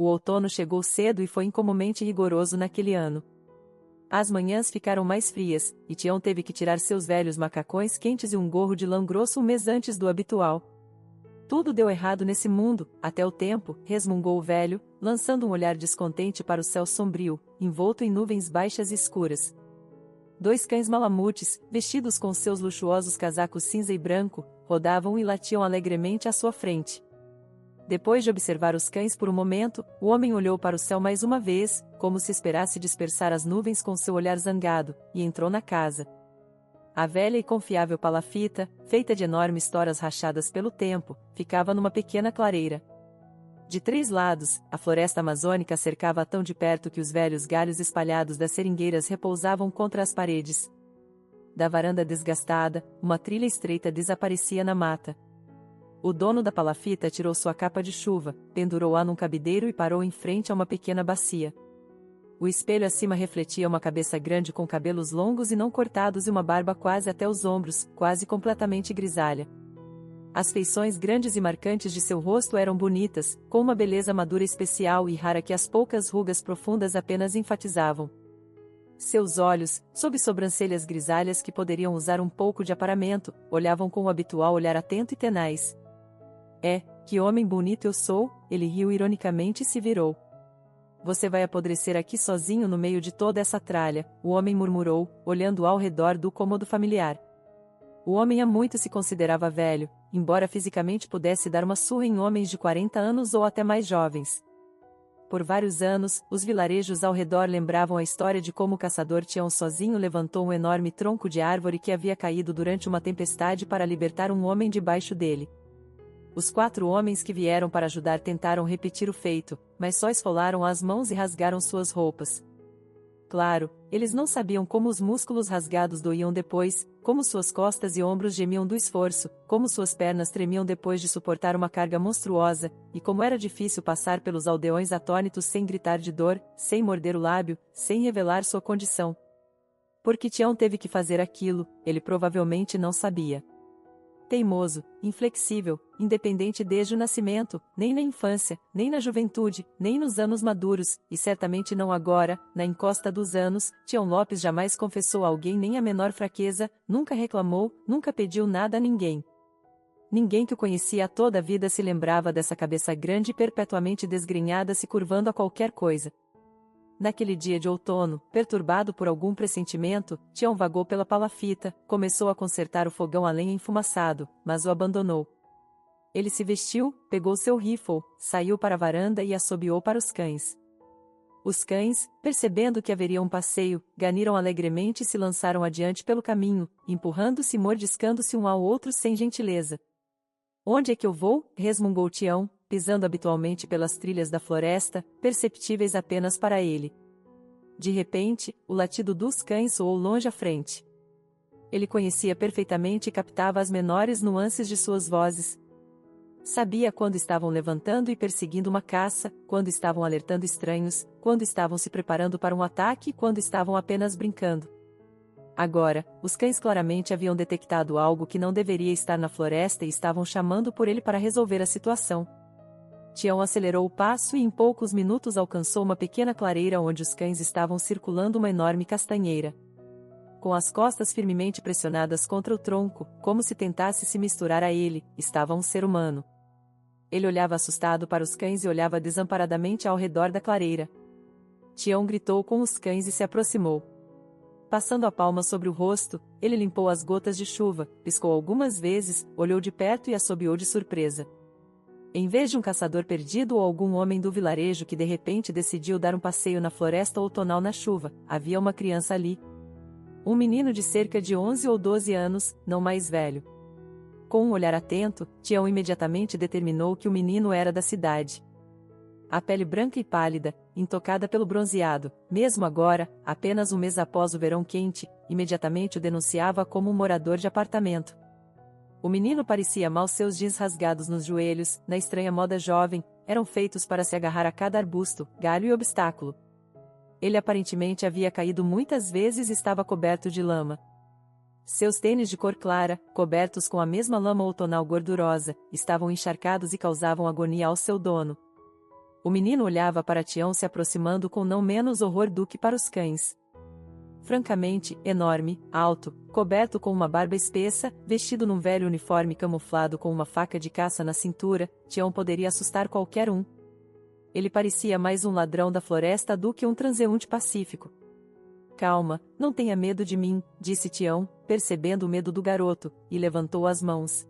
O outono chegou cedo e foi incomumente rigoroso naquele ano. As manhãs ficaram mais frias, e Tião teve que tirar seus velhos macacões quentes e um gorro de lã grosso um mês antes do habitual. Tudo deu errado nesse mundo, até o tempo, resmungou o velho, lançando um olhar descontente para o céu sombrio, envolto em nuvens baixas e escuras. 2 cães malamutes, vestidos com seus luxuosos casacos cinza e branco, rodavam e latiam alegremente à sua frente. Depois de observar os cães por um momento, o homem olhou para o céu mais uma vez, como se esperasse dispersar as nuvens com seu olhar zangado, e entrou na casa. A velha e confiável palafita, feita de enormes toras rachadas pelo tempo, ficava numa pequena clareira. De 3 lados, a floresta amazônica cercava tão de perto que os velhos galhos espalhados das seringueiras repousavam contra as paredes. Da varanda desgastada, uma trilha estreita desaparecia na mata. O dono da palafita tirou sua capa de chuva, pendurou-a num cabideiro e parou em frente a uma pequena bacia. O espelho acima refletia uma cabeça grande com cabelos longos e não cortados e uma barba quase até os ombros, quase completamente grisalha. As feições grandes e marcantes de seu rosto eram bonitas, com uma beleza madura especial e rara que as poucas rugas profundas apenas enfatizavam. Seus olhos, sob sobrancelhas grisalhas que poderiam usar um pouco de aparamento, olhavam com o habitual olhar atento e tenaz. Que homem bonito eu sou, ele riu ironicamente e se virou. Você vai apodrecer aqui sozinho no meio de toda essa tralha, o homem murmurou, olhando ao redor do cômodo familiar. O homem há muito se considerava velho, embora fisicamente pudesse dar uma surra em homens de 40 anos ou até mais jovens. Por vários anos, os vilarejos ao redor lembravam a história de como o caçador Tião sozinho levantou um enorme tronco de árvore que havia caído durante uma tempestade para libertar um homem debaixo dele. Os 4 homens que vieram para ajudar tentaram repetir o feito, mas só esfolaram as mãos e rasgaram suas roupas. Claro, eles não sabiam como os músculos rasgados doíam depois, como suas costas e ombros gemiam do esforço, como suas pernas tremiam depois de suportar uma carga monstruosa, e como era difícil passar pelos aldeões atônitos sem gritar de dor, sem morder o lábio, sem revelar sua condição. Porque Tião teve que fazer aquilo, ele provavelmente não sabia. Teimoso, inflexível, independente desde o nascimento, nem na infância, nem na juventude, nem nos anos maduros, e certamente não agora, na encosta dos anos, Tião Lopes jamais confessou a alguém nem a menor fraqueza, nunca reclamou, nunca pediu nada a ninguém. Ninguém que o conhecia há toda a vida se lembrava dessa cabeça grande e perpetuamente desgrenhada se curvando a qualquer coisa. Naquele dia de outono, perturbado por algum pressentimento, Tião vagou pela palafita, começou a consertar o fogão a lenha enfumaçado, mas o abandonou. Ele se vestiu, pegou seu rifle, saiu para a varanda e assobiou para os cães. Os cães, percebendo que haveria um passeio, ganiram alegremente e se lançaram adiante pelo caminho, empurrando-se e mordiscando-se um ao outro sem gentileza. Onde é que eu vou? Resmungou Tião, pisando habitualmente pelas trilhas da floresta, perceptíveis apenas para ele. De repente, o latido dos cães soou longe à frente. Ele conhecia perfeitamente e captava as menores nuances de suas vozes. Sabia quando estavam levantando e perseguindo uma caça, quando estavam alertando estranhos, quando estavam se preparando para um ataque e quando estavam apenas brincando. Agora, os cães claramente haviam detectado algo que não deveria estar na floresta e estavam chamando por ele para resolver a situação. Tião acelerou o passo e em poucos minutos alcançou uma pequena clareira onde os cães estavam circulando uma enorme castanheira. Com as costas firmemente pressionadas contra o tronco, como se tentasse se misturar a ele, estava um ser humano. Ele olhava assustado para os cães e olhava desamparadamente ao redor da clareira. Tião gritou com os cães e se aproximou. Passando a palma sobre o rosto, ele limpou as gotas de chuva, piscou algumas vezes, olhou de perto e assobiou de surpresa. Em vez de um caçador perdido ou algum homem do vilarejo que de repente decidiu dar um passeio na floresta outonal na chuva, havia uma criança ali. Um menino de cerca de 11 ou 12 anos, não mais velho. Com um olhar atento, Tião imediatamente determinou que o menino era da cidade. A pele branca e pálida, intocada pelo bronzeado, mesmo agora, apenas um mês após o verão quente, imediatamente o denunciava como um morador de apartamento. O menino parecia mal, seus jeans rasgados nos joelhos, na estranha moda jovem, eram feitos para se agarrar a cada arbusto, galho e obstáculo. Ele aparentemente havia caído muitas vezes e estava coberto de lama. Seus tênis de cor clara, cobertos com a mesma lama outonal gordurosa, estavam encharcados e causavam agonia ao seu dono. O menino olhava para Tião se aproximando com não menos horror do que para os cães. Francamente, enorme, alto, coberto com uma barba espessa, vestido num velho uniforme camuflado com uma faca de caça na cintura, Tião poderia assustar qualquer um. Ele parecia mais um ladrão da floresta do que um transeunte pacífico. Calma, não tenha medo de mim, disse Tião, percebendo o medo do garoto, e levantou as mãos.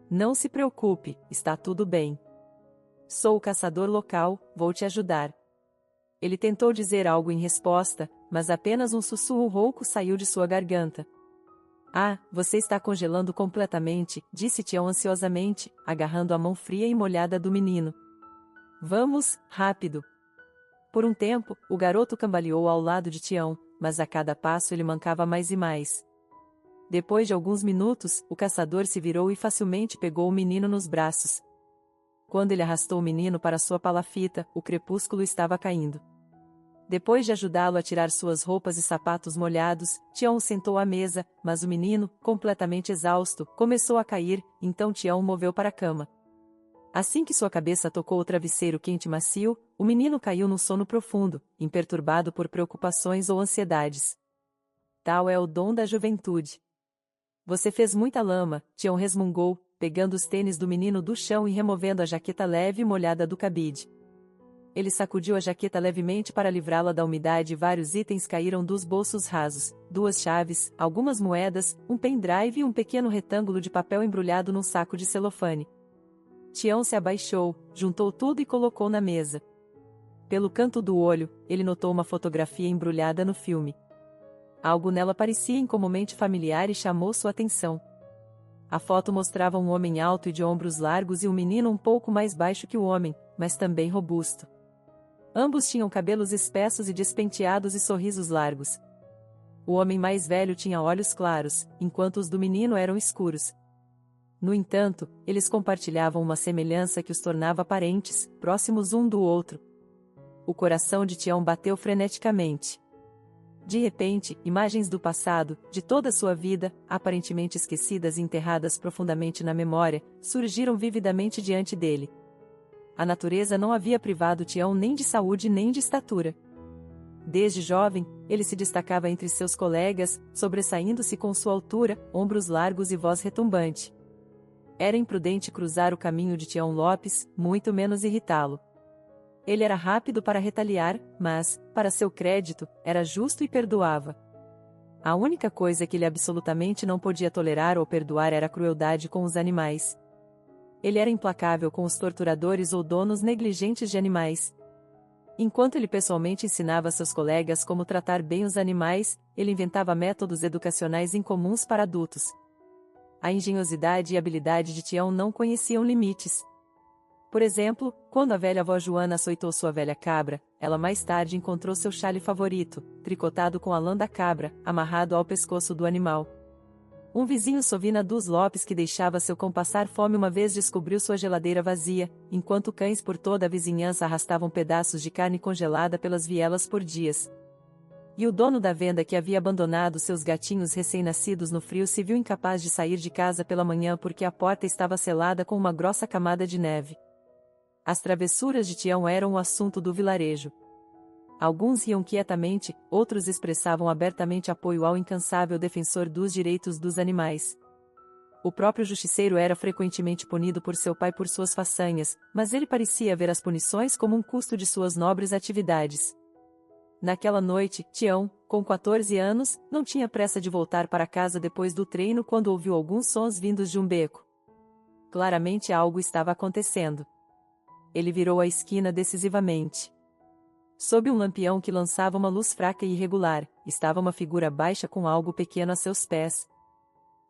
Não se preocupe, está tudo bem. Sou o caçador local, vou te ajudar. Ele tentou dizer algo em resposta, mas apenas um sussurro rouco saiu de sua garganta. Ah, você está congelando completamente, disse Tião ansiosamente, agarrando a mão fria e molhada do menino. Vamos, rápido. Por um tempo, o garoto cambaleou ao lado de Tião, mas a cada passo ele mancava mais e mais. Depois de alguns minutos, o caçador se virou e facilmente pegou o menino nos braços. Quando ele arrastou o menino para sua palafita, o crepúsculo estava caindo. Depois de ajudá-lo a tirar suas roupas e sapatos molhados, Tião o sentou à mesa, mas o menino, completamente exausto, começou a cair, então Tião o moveu para a cama. Assim que sua cabeça tocou o travesseiro quente e macio, o menino caiu num sono profundo, imperturbado por preocupações ou ansiedades. Tal é o dom da juventude. Você fez muita lama, Tião resmungou, pegando os tênis do menino do chão e removendo a jaqueta leve e molhada do cabide. Ele sacudiu a jaqueta levemente para livrá-la da umidade e vários itens caíram dos bolsos rasos, 2 chaves, algumas moedas, um pendrive e um pequeno retângulo de papel embrulhado num saco de celofane. Tião se abaixou, juntou tudo e colocou na mesa. Pelo canto do olho, ele notou uma fotografia embrulhada no filme. Algo nela parecia incomumente familiar e chamou sua atenção. A foto mostrava um homem alto e de ombros largos e um menino um pouco mais baixo que o homem, mas também robusto. Ambos tinham cabelos espessos e despenteados e sorrisos largos. O homem mais velho tinha olhos claros, enquanto os do menino eram escuros. No entanto, eles compartilhavam uma semelhança que os tornava parentes, próximos um do outro. O coração de Tião bateu freneticamente. De repente, imagens do passado, de toda sua vida, aparentemente esquecidas e enterradas profundamente na memória, surgiram vividamente diante dele. A natureza não havia privado Tião nem de saúde nem de estatura. Desde jovem, ele se destacava entre seus colegas, sobressaindo-se com sua altura, ombros largos e voz retumbante. Era imprudente cruzar o caminho de Tião Lopes, muito menos irritá-lo. Ele era rápido para retaliar, mas, para seu crédito, era justo e perdoava. A única coisa que ele absolutamente não podia tolerar ou perdoar era a crueldade com os animais. Ele era implacável com os torturadores ou donos negligentes de animais. Enquanto ele pessoalmente ensinava a seus colegas como tratar bem os animais, ele inventava métodos educacionais incomuns para adultos. A engenhosidade e habilidade de Tião não conheciam limites. Por exemplo, quando a velha avó Joana açoitou sua velha cabra, ela mais tarde encontrou seu chale favorito, tricotado com a lã da cabra, amarrado ao pescoço do animal. Um vizinho Sovina dos Lopes que deixava seu cão passar fome uma vez descobriu sua geladeira vazia, enquanto cães por toda a vizinhança arrastavam pedaços de carne congelada pelas vielas por dias. E o dono da venda que havia abandonado seus gatinhos recém-nascidos no frio se viu incapaz de sair de casa pela manhã porque a porta estava selada com uma grossa camada de neve. As travessuras de Tião eram o assunto do vilarejo. Alguns riam quietamente, outros expressavam abertamente apoio ao incansável defensor dos direitos dos animais. O próprio justiceiro era frequentemente punido por seu pai por suas façanhas, mas ele parecia ver as punições como um custo de suas nobres atividades. Naquela noite, Tião, com 14 anos, não tinha pressa de voltar para casa depois do treino quando ouviu alguns sons vindos de um beco. Claramente algo estava acontecendo. Ele virou a esquina decisivamente. Sob um lampião que lançava uma luz fraca e irregular, estava uma figura baixa com algo pequeno a seus pés.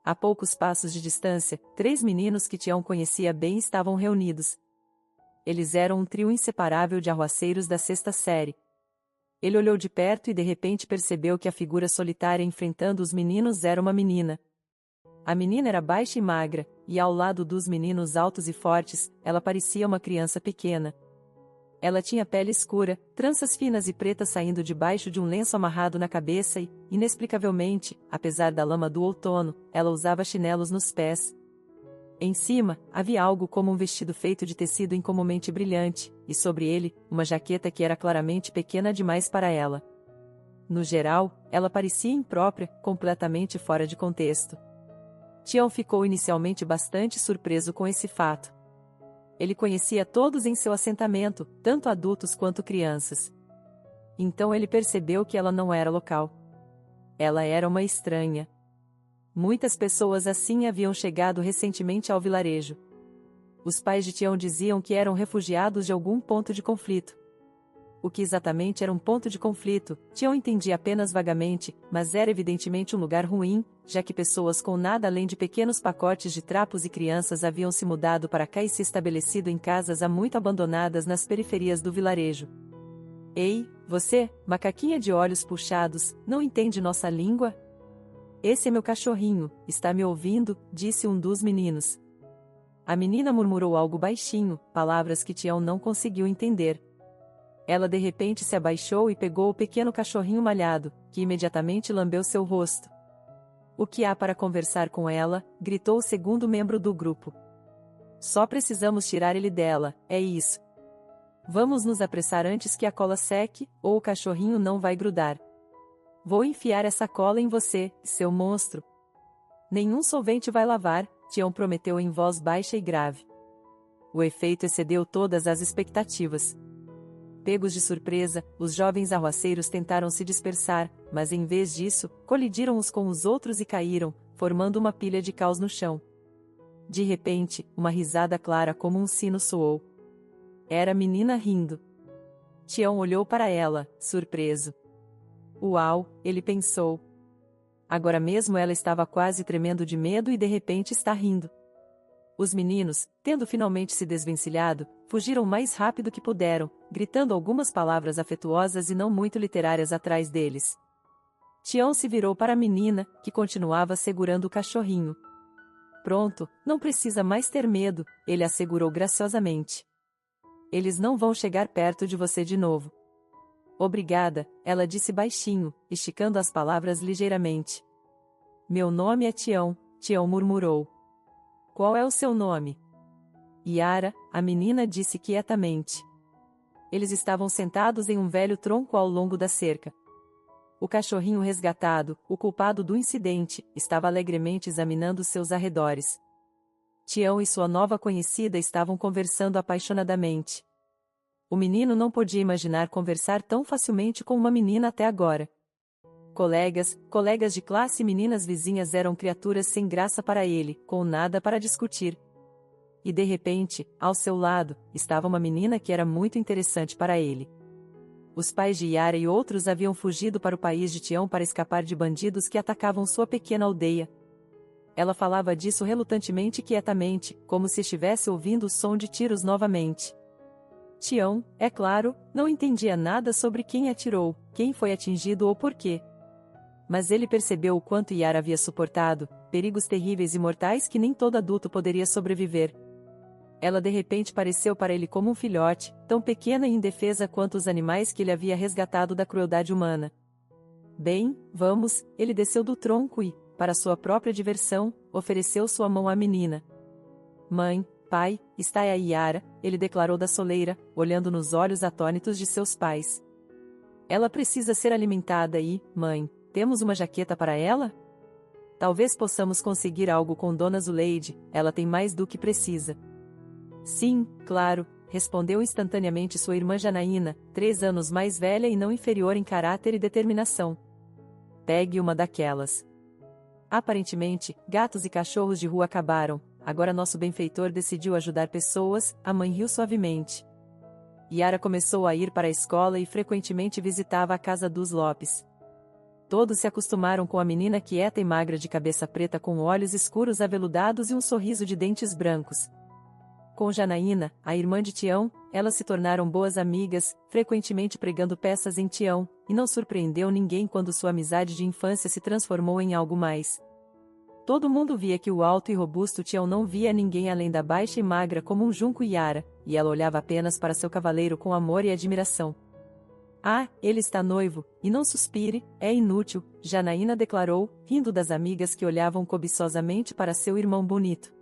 A poucos passos de distância, 3 meninos que Tião conhecia bem estavam reunidos. Eles eram um trio inseparável de arruaceiros da 6ª série. Ele olhou de perto e de repente percebeu que a figura solitária enfrentando os meninos era uma menina. A menina era baixa e magra, e ao lado dos meninos altos e fortes, ela parecia uma criança pequena. Ela tinha pele escura, tranças finas e pretas saindo debaixo de um lenço amarrado na cabeça e, inexplicavelmente, apesar da lama do outono, ela usava chinelos nos pés. Em cima, havia algo como um vestido feito de tecido incomumente brilhante, e sobre ele, uma jaqueta que era claramente pequena demais para ela. No geral, ela parecia imprópria, completamente fora de contexto. Tião ficou inicialmente bastante surpreso com esse fato. Ele conhecia todos em seu assentamento, tanto adultos quanto crianças. Então ele percebeu que ela não era local. Ela era uma estranha. Muitas pessoas assim haviam chegado recentemente ao vilarejo. Os pais de Tião diziam que eram refugiados de algum ponto de conflito. O que exatamente era um ponto de conflito, Tião entendia apenas vagamente, mas era evidentemente um lugar ruim, já que pessoas com nada além de pequenos pacotes de trapos e crianças haviam se mudado para cá e se estabelecido em casas há muito abandonadas nas periferias do vilarejo. Ei, você, macaquinha de olhos puxados, não entende nossa língua? Esse é meu cachorrinho, está me ouvindo? Disse um dos meninos. A menina murmurou algo baixinho, palavras que Tião não conseguiu entender. Ela de repente se abaixou e pegou o pequeno cachorrinho malhado, que imediatamente lambeu seu rosto. O que há para conversar com ela? Gritou o segundo membro do grupo. Só precisamos tirar ele dela, é isso. Vamos nos apressar antes que a cola seque, ou o cachorrinho não vai grudar. Vou enfiar essa cola em você, seu monstro. Nenhum solvente vai lavar, Tião prometeu em voz baixa e grave. O efeito excedeu todas as expectativas. Pegos de surpresa, os jovens arruaceiros tentaram se dispersar, mas em vez disso, colidiram uns com os outros e caíram, formando uma pilha de caos no chão. De repente, uma risada clara como um sino soou. Era a menina rindo. Tião olhou para ela, surpreso. Uau, ele pensou. Agora mesmo ela estava quase tremendo de medo e de repente está rindo. Os meninos, tendo finalmente se desvencilhado, fugiram o mais rápido que puderam, gritando algumas palavras afetuosas e não muito literárias atrás deles. Tião se virou para a menina, que continuava segurando o cachorrinho. Pronto, não precisa mais ter medo, ele assegurou graciosamente. Eles não vão chegar perto de você de novo. Obrigada, ela disse baixinho, esticando as palavras ligeiramente. Meu nome é Tião, Tião murmurou. Qual é o seu nome? Yara, a menina disse quietamente. Eles estavam sentados em um velho tronco ao longo da cerca. O cachorrinho resgatado, o culpado do incidente, estava alegremente examinando seus arredores. Tião e sua nova conhecida estavam conversando apaixonadamente. O menino não podia imaginar conversar tão facilmente com uma menina até agora. Colegas de classe e meninas vizinhas eram criaturas sem graça para ele, com nada para discutir. E de repente, ao seu lado, estava uma menina que era muito interessante para ele. Os pais de Yara e outros haviam fugido para o país de Tião para escapar de bandidos que atacavam sua pequena aldeia. Ela falava disso relutantemente e quietamente, como se estivesse ouvindo o som de tiros novamente. Tião, é claro, não entendia nada sobre quem atirou, quem foi atingido ou por quê. Mas ele percebeu o quanto Yara havia suportado, perigos terríveis e mortais que nem todo adulto poderia sobreviver. Ela de repente pareceu para ele como um filhote, tão pequena e indefesa quanto os animais que ele havia resgatado da crueldade humana. Bem, vamos, ele desceu do tronco e, para sua própria diversão, ofereceu sua mão à menina. Mãe, pai, está aí Yara, ele declarou da soleira, olhando nos olhos atônitos de seus pais. Ela precisa ser alimentada e, mãe, temos uma jaqueta para ela? Talvez possamos conseguir algo com Dona Zuleide, ela tem mais do que precisa. Sim, claro, respondeu instantaneamente sua irmã Janaína, 3 anos mais velha e não inferior em caráter e determinação. Pegue uma daquelas. Aparentemente, gatos e cachorros de rua acabaram, agora nosso benfeitor decidiu ajudar pessoas, a mãe riu suavemente. Yara começou a ir para a escola e frequentemente visitava a casa dos Lopes. Todos se acostumaram com a menina quieta e magra de cabeça preta com olhos escuros aveludados e um sorriso de dentes brancos. Com Janaína, a irmã de Tião, elas se tornaram boas amigas, frequentemente pregando peças em Tião, e não surpreendeu ninguém quando sua amizade de infância se transformou em algo mais. Todo mundo via que o alto e robusto Tião não via ninguém além da baixa e magra como um junco Yara, e ela olhava apenas para seu cavaleiro com amor e admiração. Ah, ele está noivo, e não suspire, é inútil, Janaína declarou, rindo das amigas que olhavam cobiçosamente para seu irmão bonito.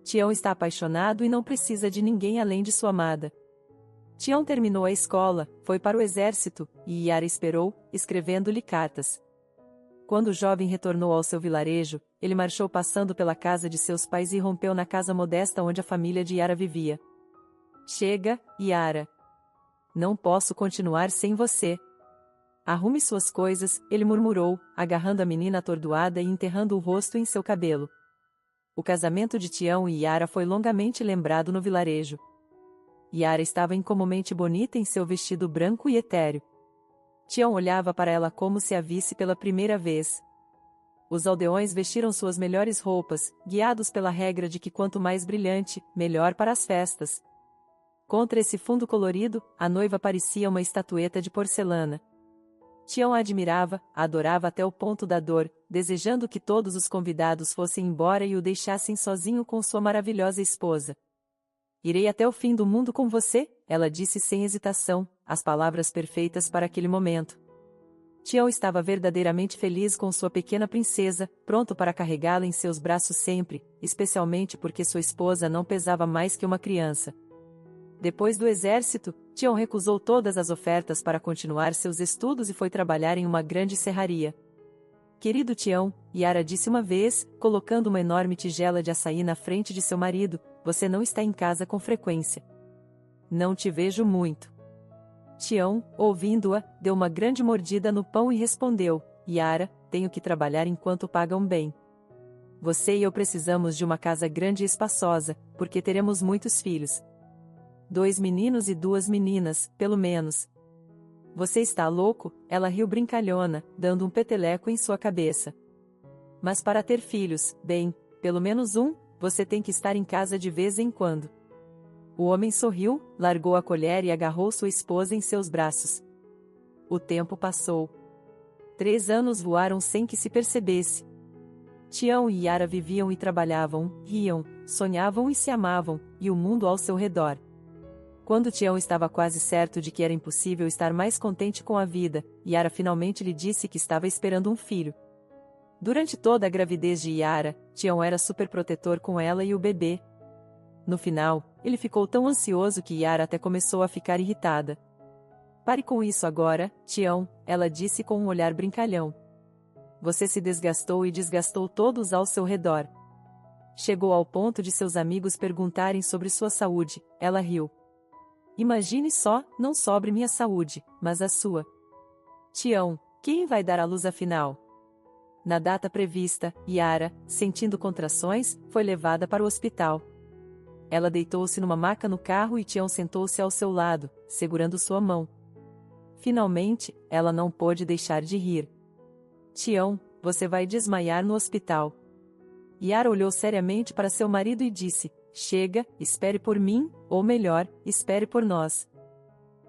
Tião está apaixonado e não precisa de ninguém além de sua amada. Tião terminou a escola, foi para o exército, e Yara esperou, escrevendo-lhe cartas. Quando o jovem retornou ao seu vilarejo, ele marchou passando pela casa de seus pais e rompeu na casa modesta onde a família de Yara vivia. Chega, Yara. Não posso continuar sem você. Arrume suas coisas, ele murmurou, agarrando a menina atordoada e enterrando o rosto em seu cabelo. O casamento de Tião e Yara foi longamente lembrado no vilarejo. Yara estava incomumente bonita em seu vestido branco e etéreo. Tião olhava para ela como se a visse pela primeira vez. Os aldeões vestiram suas melhores roupas, guiados pela regra de que quanto mais brilhante, melhor para as festas. Contra esse fundo colorido, a noiva parecia uma estatueta de porcelana. Tião a admirava, a adorava até o ponto da dor, desejando que todos os convidados fossem embora e o deixassem sozinho com sua maravilhosa esposa. Irei até o fim do mundo com você, ela disse sem hesitação, as palavras perfeitas para aquele momento. Tião estava verdadeiramente feliz com sua pequena princesa, pronto para carregá-la em seus braços sempre, especialmente porque sua esposa não pesava mais que uma criança. Depois do exército, Tião recusou todas as ofertas para continuar seus estudos e foi trabalhar em uma grande serraria. Querido Tião, Yara disse uma vez, colocando uma enorme tigela de açaí na frente de seu marido, você não está em casa com frequência. Não te vejo muito. Tião, ouvindo-a, deu uma grande mordida no pão e respondeu, Yara, tenho que trabalhar enquanto pagam bem. Você e eu precisamos de uma casa grande e espaçosa, porque teremos muitos filhos. 2 meninos e 2 meninas, pelo menos. Você está louco? Ela riu brincalhona, dando um peteleco em sua cabeça. Mas para ter filhos, bem, pelo menos um, você tem que estar em casa de vez em quando. O homem sorriu, largou a colher e agarrou sua esposa em seus braços. O tempo passou. 3 anos voaram sem que se percebesse. Tião e Yara viviam e trabalhavam, riam, sonhavam e se amavam, e o mundo ao seu redor. Quando Tião estava quase certo de que era impossível estar mais contente com a vida, Yara finalmente lhe disse que estava esperando um filho. Durante toda a gravidez de Yara, Tião era superprotetor com ela e o bebê. No final, ele ficou tão ansioso que Yara até começou a ficar irritada. Pare com isso agora, Tião, ela disse com um olhar brincalhão. Você se desgastou e desgastou todos ao seu redor. Chegou ao ponto de seus amigos perguntarem sobre sua saúde, ela riu. Imagine só, não sobre minha saúde, mas a sua. Tião, quem vai dar à luz afinal? Na data prevista, Yara, sentindo contrações, foi levada para o hospital. Ela deitou-se numa maca no carro e Tião sentou-se ao seu lado, segurando sua mão. Finalmente, ela não pôde deixar de rir. Tião, você vai desmaiar no hospital. Yara olhou seriamente para seu marido e disse, chega, espere por mim, ou melhor, espere por nós.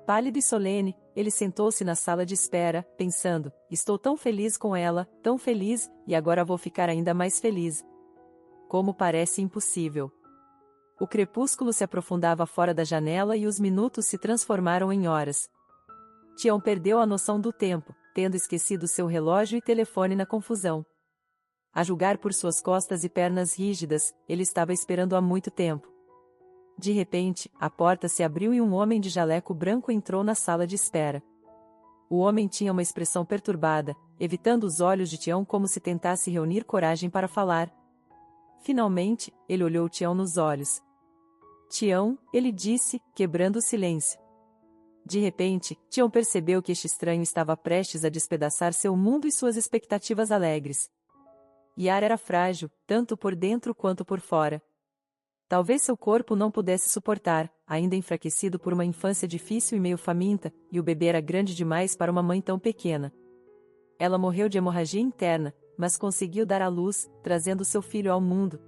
Pálido e solene, ele sentou-se na sala de espera, pensando, estou tão feliz com ela, tão feliz, e agora vou ficar ainda mais feliz. Como parece impossível. O crepúsculo se aprofundava fora da janela e os minutos se transformaram em horas. Tião perdeu a noção do tempo, tendo esquecido seu relógio e telefone na confusão. A julgar por suas costas e pernas rígidas, ele estava esperando há muito tempo. De repente, a porta se abriu e um homem de jaleco branco entrou na sala de espera. O homem tinha uma expressão perturbada, evitando os olhos de Tião como se tentasse reunir coragem para falar. Finalmente, ele olhou Tião nos olhos. Tião, ele disse, quebrando o silêncio. De repente, Tião percebeu que este estranho estava prestes a despedaçar seu mundo e suas expectativas alegres. Yara era frágil, tanto por dentro quanto por fora. Talvez seu corpo não pudesse suportar, ainda enfraquecido por uma infância difícil e meio faminta, e o bebê era grande demais para uma mãe tão pequena. Ela morreu de hemorragia interna, mas conseguiu dar à luz, trazendo seu filho ao mundo.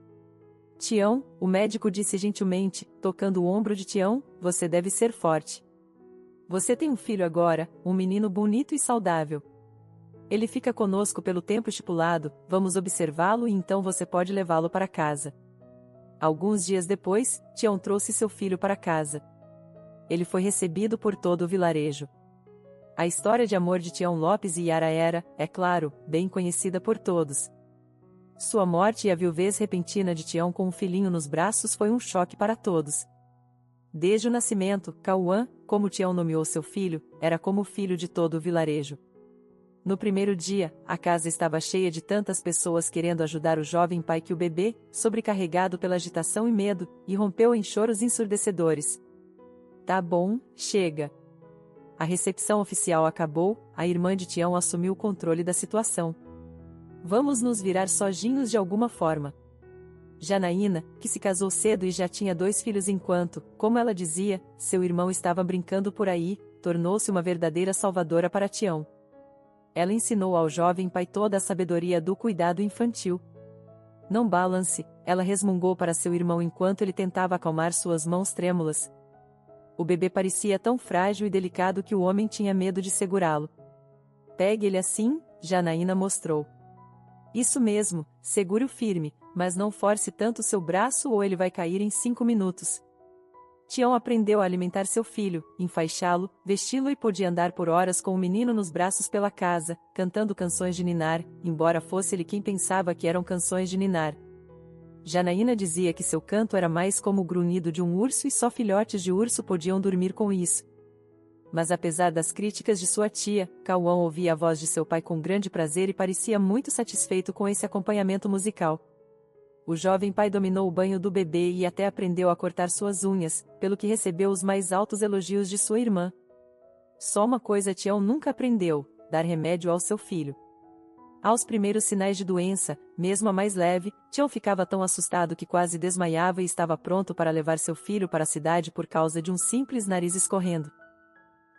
Tião, o médico disse gentilmente, tocando o ombro de Tião, você deve ser forte. Você tem um filho agora, um menino bonito e saudável. Ele fica conosco pelo tempo estipulado, vamos observá-lo e então você pode levá-lo para casa. Alguns dias depois, Tião trouxe seu filho para casa. Ele foi recebido por todo o vilarejo. A história de amor de Tião Lopes e Yara era, é claro, bem conhecida por todos. Sua morte e a viuvez repentina de Tião com um filhinho nos braços foi um choque para todos. Desde o nascimento, Cauã, como Tião nomeou seu filho, era como o filho de todo o vilarejo. No primeiro dia, a casa estava cheia de tantas pessoas querendo ajudar o jovem pai que o bebê, sobrecarregado pela agitação e medo, irrompeu em choros ensurdecedores. Tá bom, chega. A recepção oficial acabou, a irmã de Tião assumiu o controle da situação. Vamos nos virar sozinhos de alguma forma. Janaína, que se casou cedo e já tinha 2 filhos enquanto, como ela dizia, seu irmão estava brincando por aí, tornou-se uma verdadeira salvadora para Tião. Ela ensinou ao jovem pai toda a sabedoria do cuidado infantil. Não balance, ela resmungou para seu irmão enquanto ele tentava acalmar suas mãos trêmulas. O bebê parecia tão frágil e delicado que o homem tinha medo de segurá-lo. Pegue ele assim, Janaína mostrou. Isso mesmo, segure-o firme, mas não force tanto seu braço ou ele vai cair em 5 minutos. Tião aprendeu a alimentar seu filho, enfaixá-lo, vesti-lo e podia andar por horas com o menino nos braços pela casa, cantando canções de ninar, embora fosse ele quem pensava que eram canções de ninar. Janaína dizia que seu canto era mais como o grunhido de um urso e só filhotes de urso podiam dormir com isso. Mas apesar das críticas de sua tia, Cauã ouvia a voz de seu pai com grande prazer e parecia muito satisfeito com esse acompanhamento musical. O jovem pai dominou o banho do bebê e até aprendeu a cortar suas unhas, pelo que recebeu os mais altos elogios de sua irmã. Só uma coisa Tião nunca aprendeu: dar remédio ao seu filho. Aos primeiros sinais de doença, mesmo a mais leve, Tião ficava tão assustado que quase desmaiava e estava pronto para levar seu filho para a cidade por causa de um simples nariz escorrendo.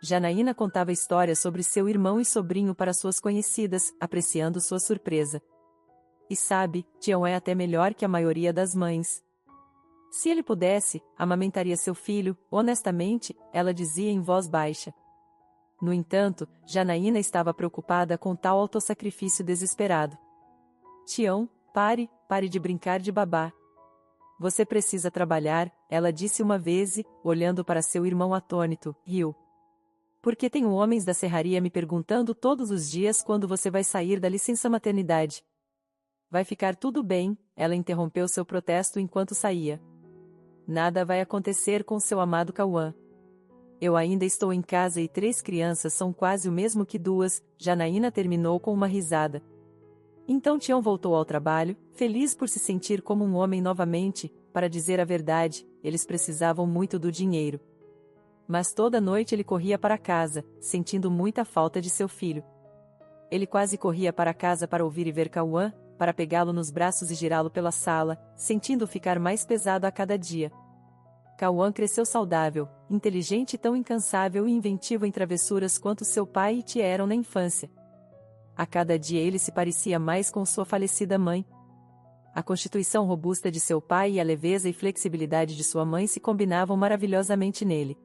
Janaína contava histórias sobre seu irmão e sobrinho para suas conhecidas, apreciando sua surpresa. E sabe, Tião é até melhor que a maioria das mães. Se ele pudesse, amamentaria seu filho, honestamente, ela dizia em voz baixa. No entanto, Janaína estava preocupada com tal autossacrifício desesperado. Tião, pare de brincar de babá. Você precisa trabalhar, ela disse uma vez e, olhando para seu irmão atônito, riu. Porque tenho homens da serraria me perguntando todos os dias quando você vai sair da licença maternidade. Vai ficar tudo bem, ela interrompeu seu protesto enquanto saía. Nada vai acontecer com seu amado Cauã. Eu ainda estou em casa e 3 crianças são quase o mesmo que 2, Janaína terminou com uma risada. Então Tião voltou ao trabalho, feliz por se sentir como um homem novamente. Para dizer a verdade, eles precisavam muito do dinheiro. Mas toda noite ele corria para casa, sentindo muita falta de seu filho. Ele quase corria para casa para ouvir e ver Cauã, para pegá-lo nos braços e girá-lo pela sala, sentindo ficar mais pesado a cada dia. Cauã cresceu saudável, inteligente e tão incansável e inventivo em travessuras quanto seu pai e tia eram na infância. A cada dia ele se parecia mais com sua falecida mãe. A constituição robusta de seu pai e a leveza e flexibilidade de sua mãe se combinavam maravilhosamente nele.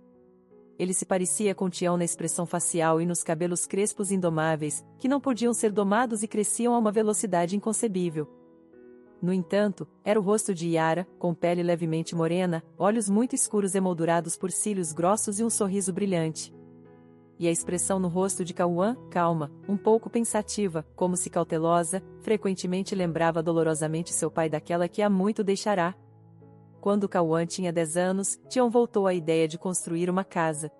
Ele se parecia com Tião na expressão facial e nos cabelos crespos indomáveis, que não podiam ser domados e cresciam a uma velocidade inconcebível. No entanto, era o rosto de Yara, com pele levemente morena, olhos muito escuros emoldurados por cílios grossos e um sorriso brilhante. E a expressão no rosto de Cauã, calma, um pouco pensativa, como se cautelosa, frequentemente lembrava dolorosamente seu pai daquela que há muito deixará. Quando Cauã tinha 10 anos, Tião voltou à ideia de construir uma casa.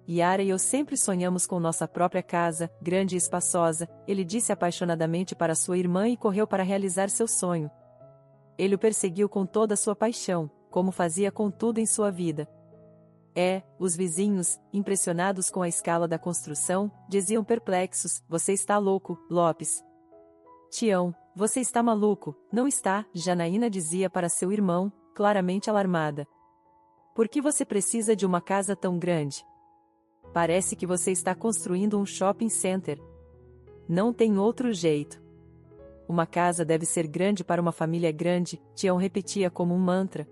Yara e eu sempre sonhamos com nossa própria casa, grande e espaçosa, ele disse apaixonadamente para sua irmã e correu para realizar seu sonho. Ele o perseguiu com toda a sua paixão, como fazia com tudo em sua vida. Os vizinhos, impressionados com a escala da construção, diziam perplexos: você está louco, Lopes. Tião, você está maluco, não está? Janaína dizia para seu irmão, claramente alarmada. Por que você precisa de uma casa tão grande? Parece que você está construindo um shopping center. Não tem outro jeito. Uma casa deve ser grande para uma família grande, Tião repetia como um mantra.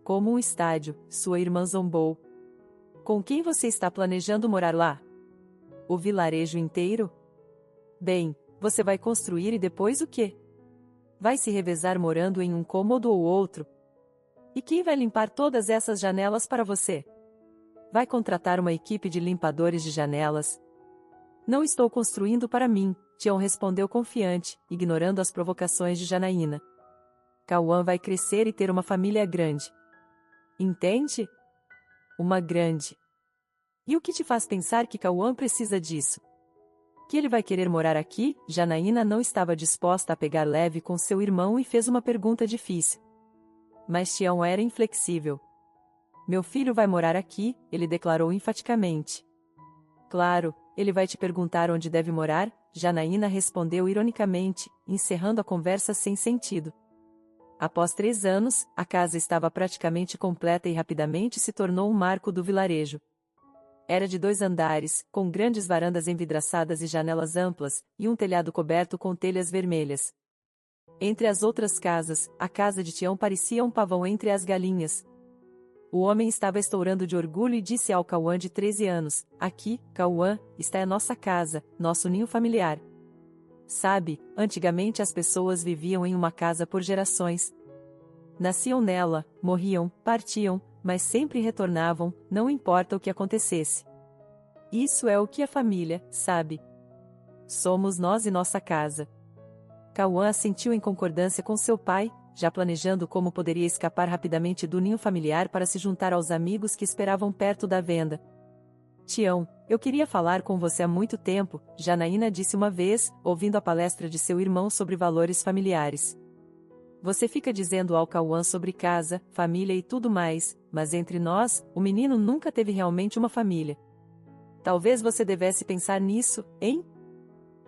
Como um estádio, sua irmã zombou. Com quem você está planejando morar lá? O vilarejo inteiro? Bem, você vai construir e depois o quê? Vai se revezar morando em um cômodo ou outro? E quem vai limpar todas essas janelas para você? Vai contratar uma equipe de limpadores de janelas? Não estou construindo para mim, Tião respondeu confiante, ignorando as provocações de Janaína. Cauã vai crescer e ter uma família grande. Entende? Uma grande. E o que te faz pensar que Cauã precisa disso? Que ele vai querer morar aqui? Janaína não estava disposta a pegar leve com seu irmão e fez uma pergunta difícil. Mas Tião era inflexível. Meu filho vai morar aqui, ele declarou enfaticamente. Claro, ele vai te perguntar onde deve morar, Janaína respondeu ironicamente, encerrando a conversa sem sentido. Após 3 anos, a casa estava praticamente completa e rapidamente se tornou um marco do vilarejo. Era de 2 andares, com grandes varandas envidraçadas e janelas amplas, e um telhado coberto com telhas vermelhas. Entre as outras casas, a casa de Tião parecia um pavão entre as galinhas. O homem estava estourando de orgulho e disse ao Cauã de 13 anos, aqui, Cauã, está a nossa casa, nosso ninho familiar. Sabe, antigamente as pessoas viviam em uma casa por gerações. Nasciam nela, morriam, partiam, mas sempre retornavam, não importa o que acontecesse. Isso é o que é família, sabe? Somos nós e nossa casa. Cauã assentiu em concordância com seu pai, já planejando como poderia escapar rapidamente do ninho familiar para se juntar aos amigos que esperavam perto da venda. Tião, eu queria falar com você há muito tempo, Janaína disse uma vez, ouvindo a palestra de seu irmão sobre valores familiares. Você fica dizendo ao Cauã sobre casa, família e tudo mais, mas entre nós, o menino nunca teve realmente uma família. Talvez você devesse pensar nisso, hein?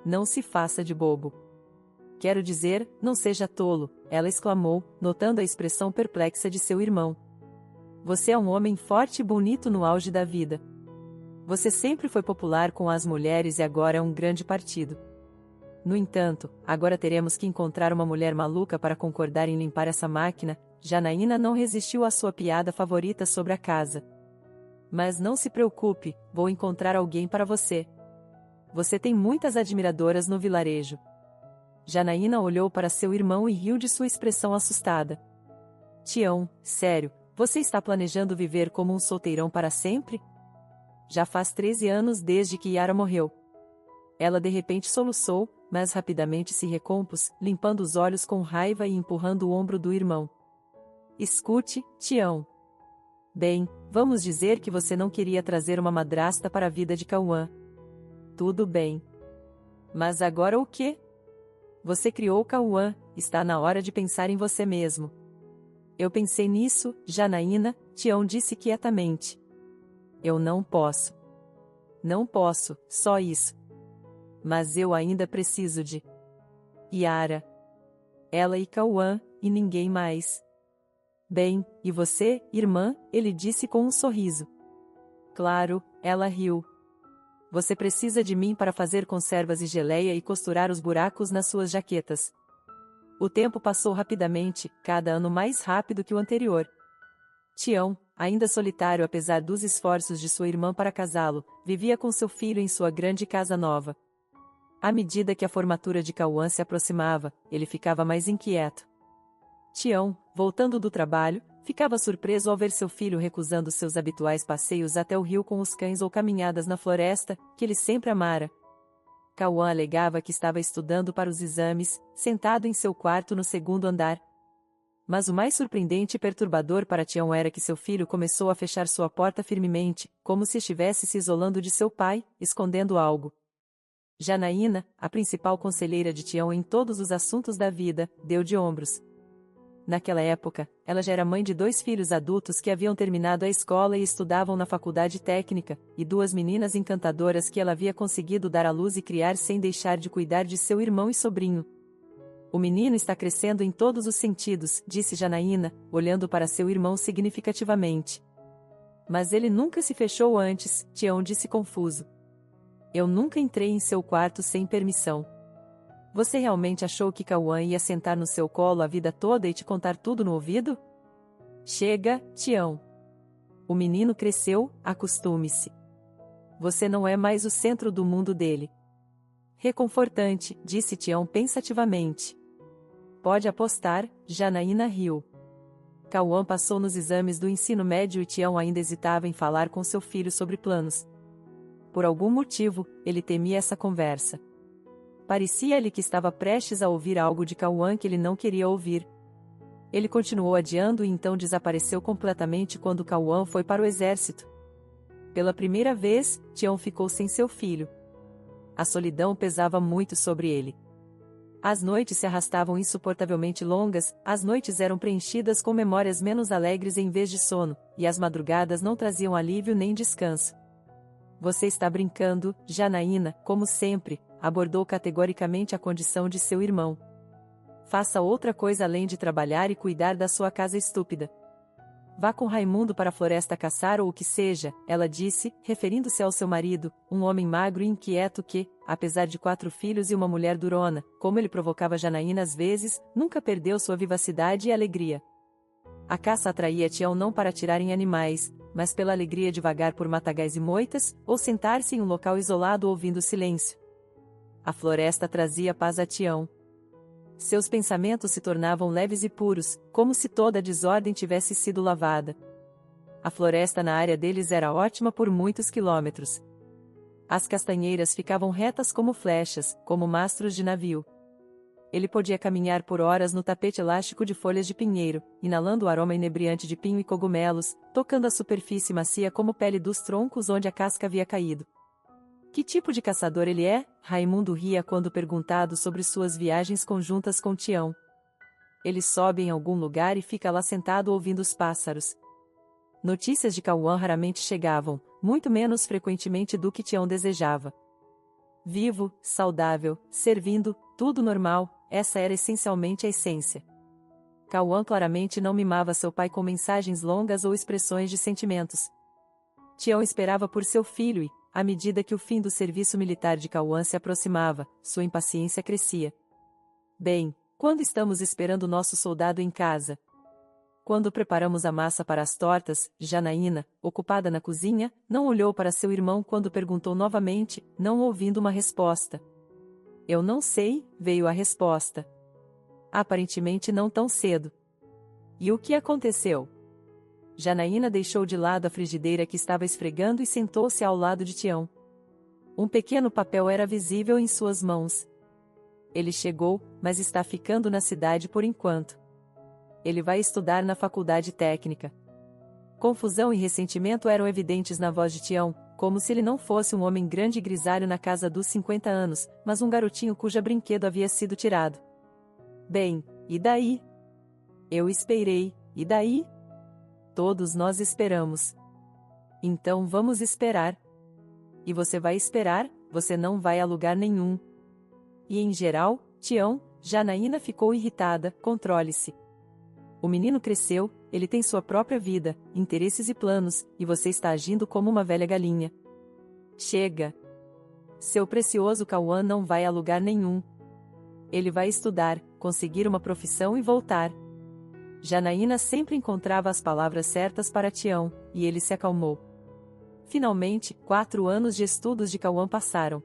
Não se faça de bobo. Quero dizer, não seja tolo, ela exclamou, notando a expressão perplexa de seu irmão. Você é um homem forte e bonito no auge da vida. Você sempre foi popular com as mulheres e agora é um grande partido. No entanto, agora teremos que encontrar uma mulher maluca para concordar em limpar essa máquina. Janaína não resistiu à sua piada favorita sobre a casa. Mas não se preocupe, vou encontrar alguém para você. Você tem muitas admiradoras no vilarejo. Janaína olhou para seu irmão e riu de sua expressão assustada. Tião, sério, você está planejando viver como um solteirão para sempre? Já faz 13 anos desde que Yara morreu. Ela de repente soluçou, mas rapidamente se recompôs, limpando os olhos com raiva e empurrando o ombro do irmão. Escute, Tião. Bem, vamos dizer que você não queria trazer uma madrasta para a vida de Cauã. Tudo bem. Mas agora o quê? Você criou Cauã, está na hora de pensar em você mesmo. Eu pensei nisso, Janaína, Tião disse quietamente. Eu não posso. Não posso, só isso. Mas eu ainda preciso de Yara. Ela e Cauã, e ninguém mais. Bem, e você, irmã? Ele disse com um sorriso. Claro, ela riu. Você precisa de mim para fazer conservas e geleia e costurar os buracos nas suas jaquetas. O tempo passou rapidamente, cada ano mais rápido que o anterior. Tião, ainda solitário apesar dos esforços de sua irmã para casá-lo, vivia com seu filho em sua grande casa nova. À medida que a formatura de Cauã se aproximava, ele ficava mais inquieto. Tião, voltando do trabalho, ficava surpreso ao ver seu filho recusando seus habituais passeios até o rio com os cães ou caminhadas na floresta, que ele sempre amara. Cauã alegava que estava estudando para os exames, sentado em seu quarto no 2º andar. Mas o mais surpreendente e perturbador para Tião era que seu filho começou a fechar sua porta firmemente, como se estivesse se isolando de seu pai, escondendo algo. Janaína, a principal conselheira de Tião em todos os assuntos da vida, deu de ombros. Naquela época, ela já era mãe de 2 filhos adultos que haviam terminado a escola e estudavam na faculdade técnica, e 2 meninas encantadoras que ela havia conseguido dar à luz e criar sem deixar de cuidar de seu irmão e sobrinho. O menino está crescendo em todos os sentidos, disse Janaína, olhando para seu irmão significativamente. Mas ele nunca se fechou antes, Tião disse confuso. Eu nunca entrei em seu quarto sem permissão. Você realmente achou que Cauã ia sentar no seu colo a vida toda e te contar tudo no ouvido? Chega, Tião. O menino cresceu, acostume-se. Você não é mais o centro do mundo dele. Reconfortante, disse Tião pensativamente. Pode apostar, Janaína riu. Cauã passou nos exames do ensino médio e Tião ainda hesitava em falar com seu filho sobre planos. Por algum motivo, ele temia essa conversa. Parecia-lhe que estava prestes a ouvir algo de Cauã que ele não queria ouvir. Ele continuou adiando e então desapareceu completamente quando Cauã foi para o exército. Pela primeira vez, Tião ficou sem seu filho. A solidão pesava muito sobre ele. As noites se arrastavam insuportavelmente longas, as noites eram preenchidas com memórias menos alegres em vez de sono, e as madrugadas não traziam alívio nem descanso. Você está brincando, Janaína, como sempre, abordou categoricamente a condição de seu irmão. Faça outra coisa além de trabalhar e cuidar da sua casa estúpida. Vá com Raimundo para a floresta caçar ou o que seja, ela disse, referindo-se ao seu marido, um homem magro e inquieto que, apesar de 4 filhos e uma mulher durona, como ele provocava Janaína às vezes, nunca perdeu sua vivacidade e alegria. A caça atraía Tião não para atirar em animais, mas pela alegria de vagar por matagais e moitas, ou sentar-se em um local isolado ouvindo o silêncio. A floresta trazia paz a Tião. Seus pensamentos se tornavam leves e puros, como se toda a desordem tivesse sido lavada. A floresta na área deles era ótima por muitos quilômetros. As castanheiras ficavam retas como flechas, como mastros de navio. Ele podia caminhar por horas no tapete elástico de folhas de pinheiro, inalando o aroma inebriante de pinho e cogumelos, tocando a superfície macia como pele dos troncos onde a casca havia caído. Que tipo de caçador ele é? Raimundo ria quando perguntado sobre suas viagens conjuntas com Tião. Ele sobe em algum lugar e fica lá sentado ouvindo os pássaros. Notícias de Cauã raramente chegavam, muito menos frequentemente do que Tião desejava. Vivo, saudável, servindo, tudo normal, essa era essencialmente a essência. Cauã claramente não mimava seu pai com mensagens longas ou expressões de sentimentos. Tião esperava por seu filho e, à medida que o fim do serviço militar de Cauã se aproximava, sua impaciência crescia. Bem, quando estamos esperando nosso soldado em casa? Quando preparamos a massa para as tortas, Janaína, ocupada na cozinha, não olhou para seu irmão quando perguntou novamente, não ouvindo uma resposta. Eu não sei, veio a resposta. Aparentemente não tão cedo. E o que aconteceu? Janaína deixou de lado a frigideira que estava esfregando e sentou-se ao lado de Tião. Um pequeno papel era visível em suas mãos. Ele chegou, mas está ficando na cidade por enquanto. Ele vai estudar na faculdade técnica. Confusão e ressentimento eram evidentes na voz de Tião, como se ele não fosse um homem grande e grisalho na casa dos 50 anos, mas um garotinho cuja brinquedo havia sido tirado. Bem, e daí? Eu esperei, e daí? Todos nós esperamos. Então vamos esperar. E você vai esperar, você não vai a lugar nenhum. E em geral, Tião, Janaína ficou irritada, controle-se. O menino cresceu, ele tem sua própria vida, interesses e planos, e você está agindo como uma velha galinha. Chega. Seu precioso Cauã não vai a lugar nenhum. Ele vai estudar, conseguir uma profissão e voltar. Janaína sempre encontrava as palavras certas para Tião, e ele se acalmou. Finalmente, 4 anos de estudos de Cauã passaram.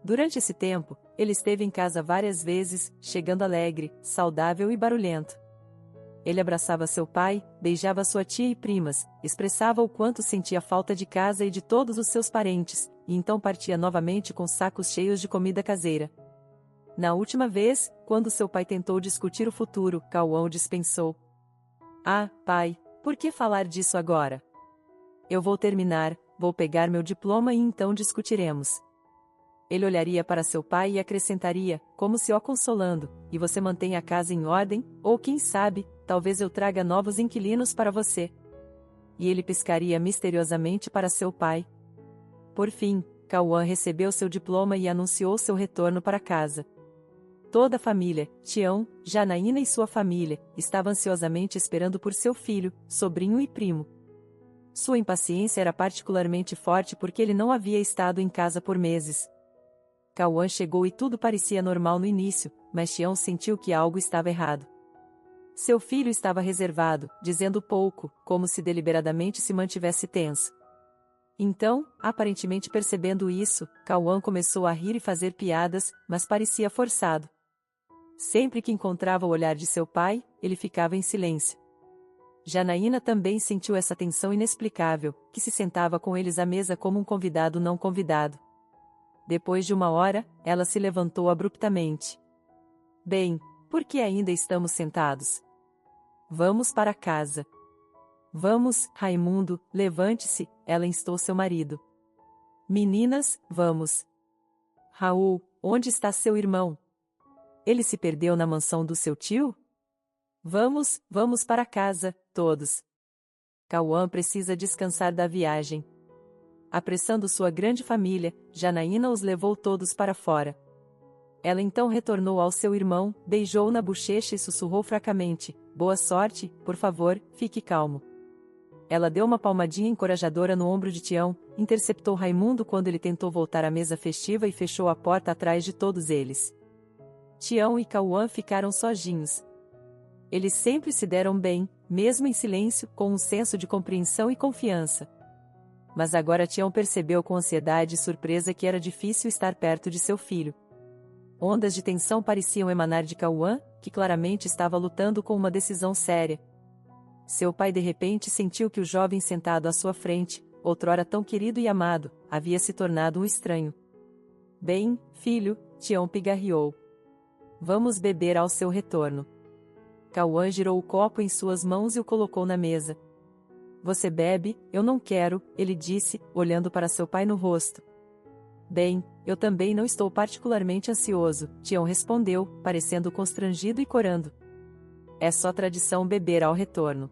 Durante esse tempo, ele esteve em casa várias vezes, chegando alegre, saudável e barulhento. Ele abraçava seu pai, beijava sua tia e primas, expressava o quanto sentia falta de casa e de todos os seus parentes, e então partia novamente com sacos cheios de comida caseira. Na última vez, quando seu pai tentou discutir o futuro, Cauã o dispensou. Ah, pai, por que falar disso agora? Eu vou terminar, vou pegar meu diploma e então discutiremos. Ele olharia para seu pai e acrescentaria, como se o consolando, e você mantém a casa em ordem, ou quem sabe, talvez eu traga novos inquilinos para você. E ele piscaria misteriosamente para seu pai. Por fim, Cauã recebeu seu diploma e anunciou seu retorno para casa. Toda a família, Tião, Janaína e sua família, estava ansiosamente esperando por seu filho, sobrinho e primo. Sua impaciência era particularmente forte porque ele não havia estado em casa por meses. Cauã chegou e tudo parecia normal no início, mas Tião sentiu que algo estava errado. Seu filho estava reservado, dizendo pouco, como se deliberadamente se mantivesse tenso. Então, aparentemente percebendo isso, Cauã começou a rir e fazer piadas, mas parecia forçado. Sempre que encontrava o olhar de seu pai, ele ficava em silêncio. Janaína também sentiu essa tensão inexplicável, que se sentava com eles à mesa como um convidado não convidado. Depois de uma hora, ela se levantou abruptamente. Bem, por que ainda estamos sentados? Vamos para casa. Vamos, Raimundo, levante-se, ela instou seu marido. Meninas, vamos. Raul, onde está seu irmão? Ele se perdeu na mansão do seu tio? Vamos para casa, todos. Cauã precisa descansar da viagem. Apressando sua grande família, Janaína os levou todos para fora. Ela então retornou ao seu irmão, beijou-o na bochecha e sussurrou fracamente: boa sorte, por favor, fique calmo. Ela deu uma palmadinha encorajadora no ombro de Tião, interceptou Raimundo quando ele tentou voltar à mesa festiva e fechou a porta atrás de todos eles. Tião e Cauã ficaram sozinhos. Eles sempre se deram bem, mesmo em silêncio, com um senso de compreensão e confiança. Mas agora Tião percebeu com ansiedade e surpresa que era difícil estar perto de seu filho. Ondas de tensão pareciam emanar de Cauã, que claramente estava lutando com uma decisão séria. Seu pai de repente sentiu que o jovem sentado à sua frente, outrora tão querido e amado, havia se tornado um estranho. Bem, filho, Tião pigarreou. Vamos beber ao seu retorno. Cauã girou o copo em suas mãos e o colocou na mesa. Você bebe, eu não quero, ele disse, olhando para seu pai no rosto. Bem, eu também não estou particularmente ansioso, Tião respondeu, parecendo constrangido e corando. É só tradição beber ao retorno.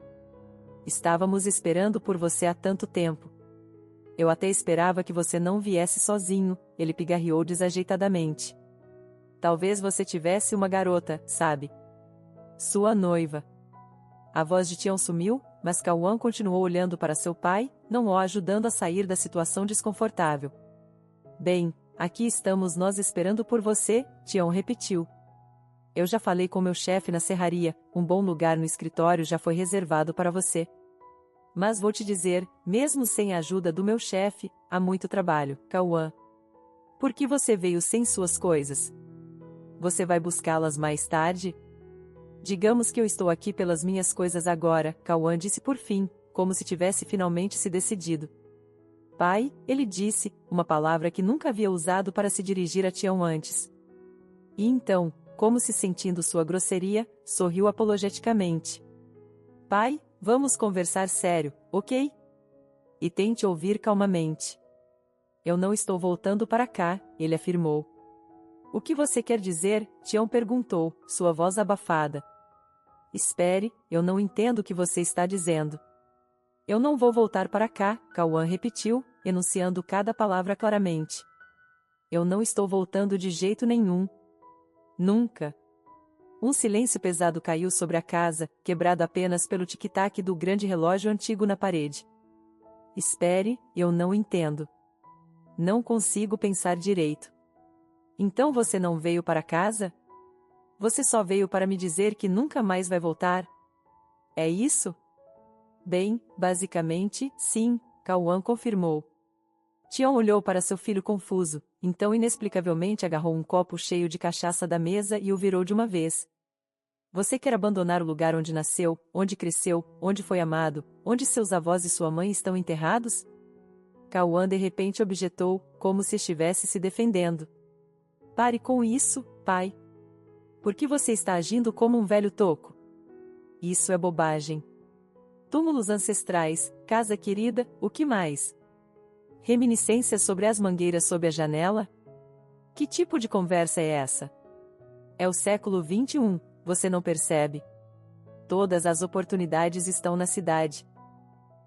Estávamos esperando por você há tanto tempo. Eu até esperava que você não viesse sozinho, ele pigarreou desajeitadamente. Talvez você tivesse uma garota, sabe? Sua noiva. A voz de Tião sumiu, mas Cauã continuou olhando para seu pai, não o ajudando a sair da situação desconfortável. Bem, aqui estamos nós esperando por você, Tião repetiu. Eu já falei com meu chefe na serraria, um bom lugar no escritório já foi reservado para você. Mas vou te dizer, mesmo sem a ajuda do meu chefe, há muito trabalho, Cauã. Por que você veio sem suas coisas? Você vai buscá-las mais tarde? Digamos que eu estou aqui pelas minhas coisas agora, Cauã disse por fim, como se tivesse finalmente se decidido. Pai, ele disse, uma palavra que nunca havia usado para se dirigir a Tião antes. E então, como se sentindo sua grosseria, sorriu apologeticamente. Pai, vamos conversar sério, ok? E tente ouvir calmamente. Eu não estou voltando para cá, ele afirmou. O que você quer dizer? Tião perguntou, sua voz abafada. Espere, eu não entendo o que você está dizendo. Eu não vou voltar para cá, Cauã repetiu, enunciando cada palavra claramente. Eu não estou voltando de jeito nenhum. Nunca. Um silêncio pesado caiu sobre a casa, quebrado apenas pelo tic-tac do grande relógio antigo na parede. Espere, eu não entendo. Não consigo pensar direito. Então você não veio para casa? Você só veio para me dizer que nunca mais vai voltar? É isso? Bem, basicamente, sim, Cauã confirmou. Tião olhou para seu filho confuso, então inexplicavelmente agarrou um copo cheio de cachaça da mesa e o virou de uma vez. Você quer abandonar o lugar onde nasceu, onde cresceu, onde foi amado, onde seus avós e sua mãe estão enterrados? Cauã de repente objetou, como se estivesse se defendendo. Pare com isso, pai. Por que você está agindo como um velho toco? Isso é bobagem. Túmulos ancestrais, casa querida, o que mais? Reminiscências sobre as mangueiras sob a janela? Que tipo de conversa é essa? É o século XXI, você não percebe? Todas as oportunidades estão na cidade.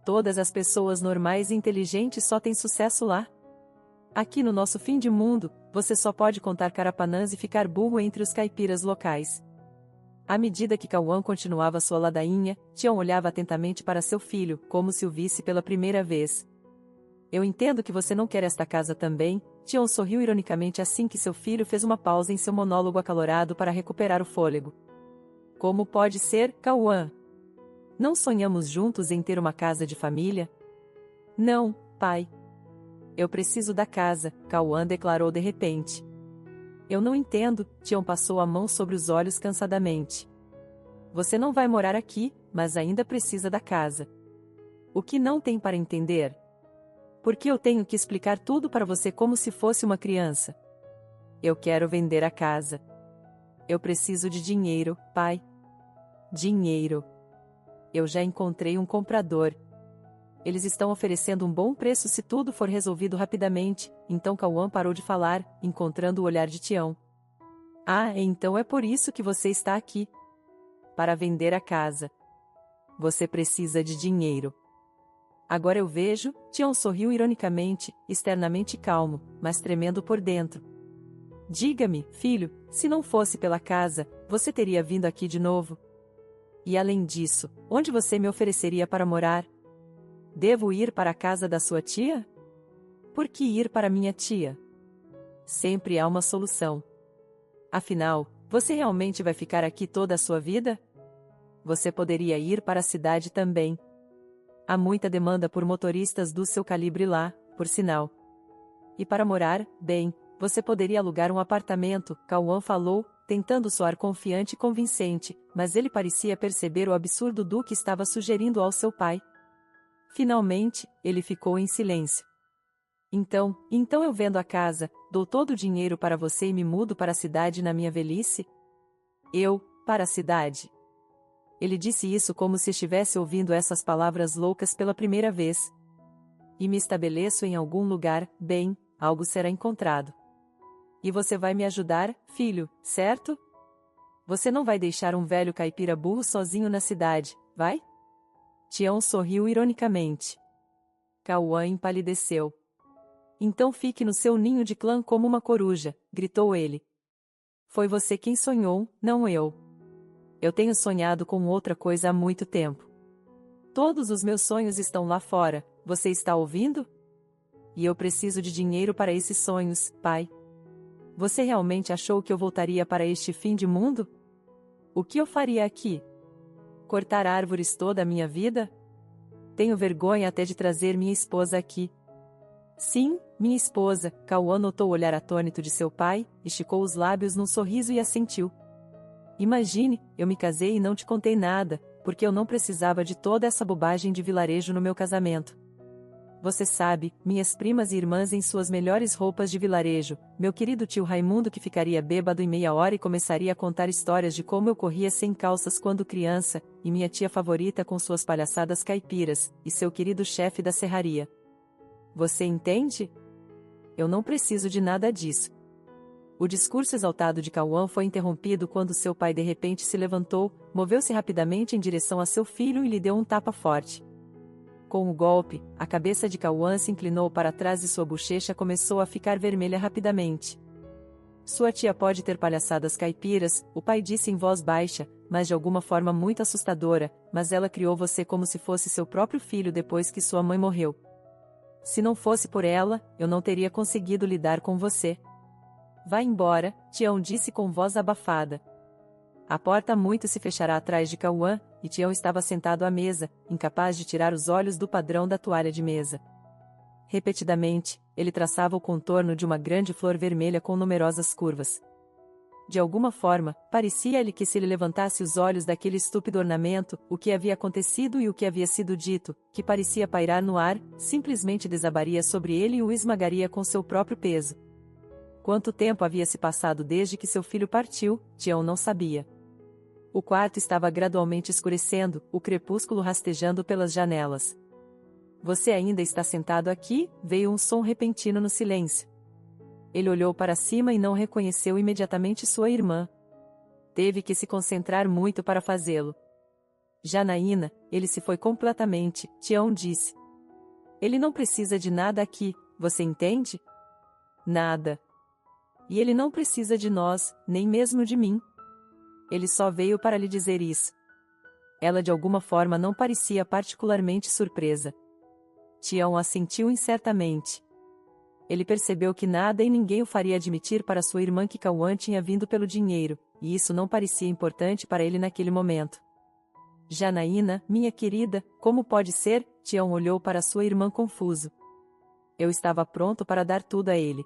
Todas as pessoas normais e inteligentes só têm sucesso lá. Aqui no nosso fim de mundo, você só pode contar carapanãs e ficar burro entre os caipiras locais. À medida que Cauã continuava sua ladainha, Tião olhava atentamente para seu filho, como se o visse pela primeira vez. Eu entendo que você não quer esta casa também, Tião sorriu ironicamente assim que seu filho fez uma pausa em seu monólogo acalorado para recuperar o fôlego. Como pode ser, Cauã? Não sonhamos juntos em ter uma casa de família? Não, pai. Eu preciso da casa, Cauã declarou de repente. Eu não entendo, Tião passou a mão sobre os olhos cansadamente. Você não vai morar aqui, mas ainda precisa da casa. O que não tem para entender? Por que eu tenho que explicar tudo para você como se fosse uma criança? Eu quero vender a casa. Eu preciso de dinheiro, pai. Dinheiro. Eu já encontrei um comprador. Eles estão oferecendo um bom preço se tudo for resolvido rapidamente. Então Cauã parou de falar, encontrando o olhar de Tião. Ah, então é por isso que você está aqui. Para vender a casa. Você precisa de dinheiro. Agora eu vejo, Tião sorriu ironicamente, externamente calmo, mas tremendo por dentro. Diga-me, filho, se não fosse pela casa, você teria vindo aqui de novo? E além disso, onde você me ofereceria para morar? Devo ir para a casa da sua tia? Por que ir para minha tia? Sempre há uma solução. Afinal, você realmente vai ficar aqui toda a sua vida? Você poderia ir para a cidade também. Há muita demanda por motoristas do seu calibre lá, por sinal. E para morar, bem, você poderia alugar um apartamento, Cauã falou, tentando soar confiante e convincente, mas ele parecia perceber o absurdo do que estava sugerindo ao seu pai. Finalmente, ele ficou em silêncio. Então eu vendo a casa, dou todo o dinheiro para você e me mudo para a cidade na minha velhice? Para a cidade. Ele disse isso como se estivesse ouvindo essas palavras loucas pela primeira vez. E me estabeleço em algum lugar, bem, algo será encontrado. E você vai me ajudar, filho, certo? Você não vai deixar um velho caipira burro sozinho na cidade, vai? Tião sorriu ironicamente. Cauã empalideceu. Então fique no seu ninho de clã como uma coruja, gritou ele. Foi você quem sonhou, não eu. Eu tenho sonhado com outra coisa há muito tempo. Todos os meus sonhos estão lá fora, você está ouvindo? E eu preciso de dinheiro para esses sonhos, pai. Você realmente achou que eu voltaria para este fim de mundo? O que eu faria aqui? Cortar árvores toda a minha vida? Tenho vergonha até de trazer minha esposa aqui. Sim, minha esposa, Cauã notou o olhar atônito de seu pai, esticou os lábios num sorriso e assentiu. Imagine, eu me casei e não te contei nada, porque eu não precisava de toda essa bobagem de vilarejo no meu casamento. Você sabe, minhas primas e irmãs em suas melhores roupas de vilarejo, meu querido tio Raimundo que ficaria bêbado em meia hora e começaria a contar histórias de como eu corria sem calças quando criança, e minha tia favorita com suas palhaçadas caipiras, e seu querido chefe da serraria. Você entende? Eu não preciso de nada disso. O discurso exaltado de Cauã foi interrompido quando seu pai de repente se levantou, moveu-se rapidamente em direção a seu filho e lhe deu um tapa forte. Com o golpe, a cabeça de Cauã se inclinou para trás e sua bochecha começou a ficar vermelha rapidamente. Sua tia pode ter palhaçadas caipiras, o pai disse em voz baixa, mas de alguma forma muito assustadora, mas ela criou você como se fosse seu próprio filho depois que sua mãe morreu. Se não fosse por ela, eu não teria conseguido lidar com você. Vá embora, Tião disse com voz abafada. A porta muito se fechará atrás de Cauã, e Tião estava sentado à mesa, incapaz de tirar os olhos do padrão da toalha de mesa. Repetidamente, ele traçava o contorno de uma grande flor vermelha com numerosas curvas. De alguma forma, parecia-lhe que se ele levantasse os olhos daquele estúpido ornamento, o que havia acontecido e o que havia sido dito, que parecia pairar no ar, simplesmente desabaria sobre ele e o esmagaria com seu próprio peso. Quanto tempo havia se passado desde que seu filho partiu, Tião não sabia. O quarto estava gradualmente escurecendo, o crepúsculo rastejando pelas janelas. Você ainda está sentado aqui? Veio um som repentino no silêncio. Ele olhou para cima e não reconheceu imediatamente sua irmã. Teve que se concentrar muito para fazê-lo. Janaína, ele se foi completamente, Tião disse. Ele não precisa de nada aqui, você entende? Nada. E ele não precisa de nós, nem mesmo de mim. Ele só veio para lhe dizer isso. Ela de alguma forma não parecia particularmente surpresa. Tião assentiu incertamente. Ele percebeu que nada e ninguém o faria admitir para sua irmã que Cauã tinha vindo pelo dinheiro, e isso não parecia importante para ele naquele momento. Janaína, minha querida, como pode ser? Tião olhou para sua irmã confuso. Eu estava pronto para dar tudo a ele.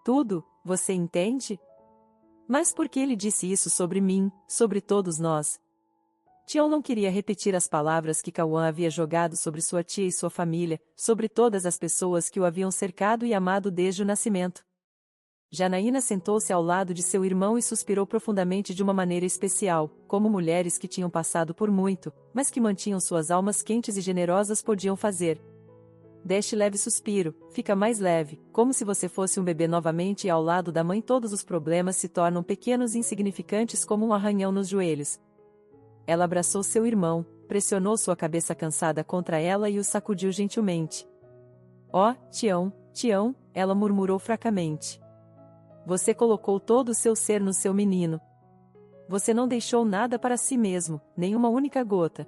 Tudo, você entende? Mas por que ele disse isso sobre mim, sobre todos nós? Tião não queria repetir as palavras que Cauã havia jogado sobre sua tia e sua família, sobre todas as pessoas que o haviam cercado e amado desde o nascimento. Janaína sentou-se ao lado de seu irmão e suspirou profundamente de uma maneira especial, como mulheres que tinham passado por muito, mas que mantinham suas almas quentes e generosas podiam fazer. Deste leve suspiro, fica mais leve, como se você fosse um bebê novamente e ao lado da mãe todos os problemas se tornam pequenos e insignificantes como um arranhão nos joelhos. Ela abraçou seu irmão, pressionou sua cabeça cansada contra ela e o sacudiu gentilmente. "Oh, Tião, Tião", ela murmurou fracamente. "Você colocou todo o seu ser no seu menino. Você não deixou nada para si mesmo, nem uma única gota."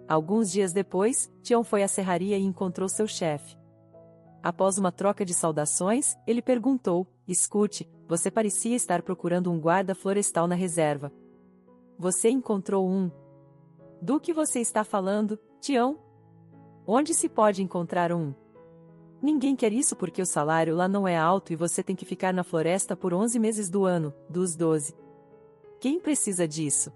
Alguns dias depois, Tião foi à serraria e encontrou seu chefe. Após uma troca de saudações, ele perguntou: "Escute, você parecia estar procurando um guarda florestal na reserva. Você encontrou um?" "Do que você está falando, Tião? Onde se pode encontrar um?" "Ninguém quer isso porque o salário lá não é alto e você tem que ficar na floresta por 11 meses do ano, dos 12. Quem precisa disso?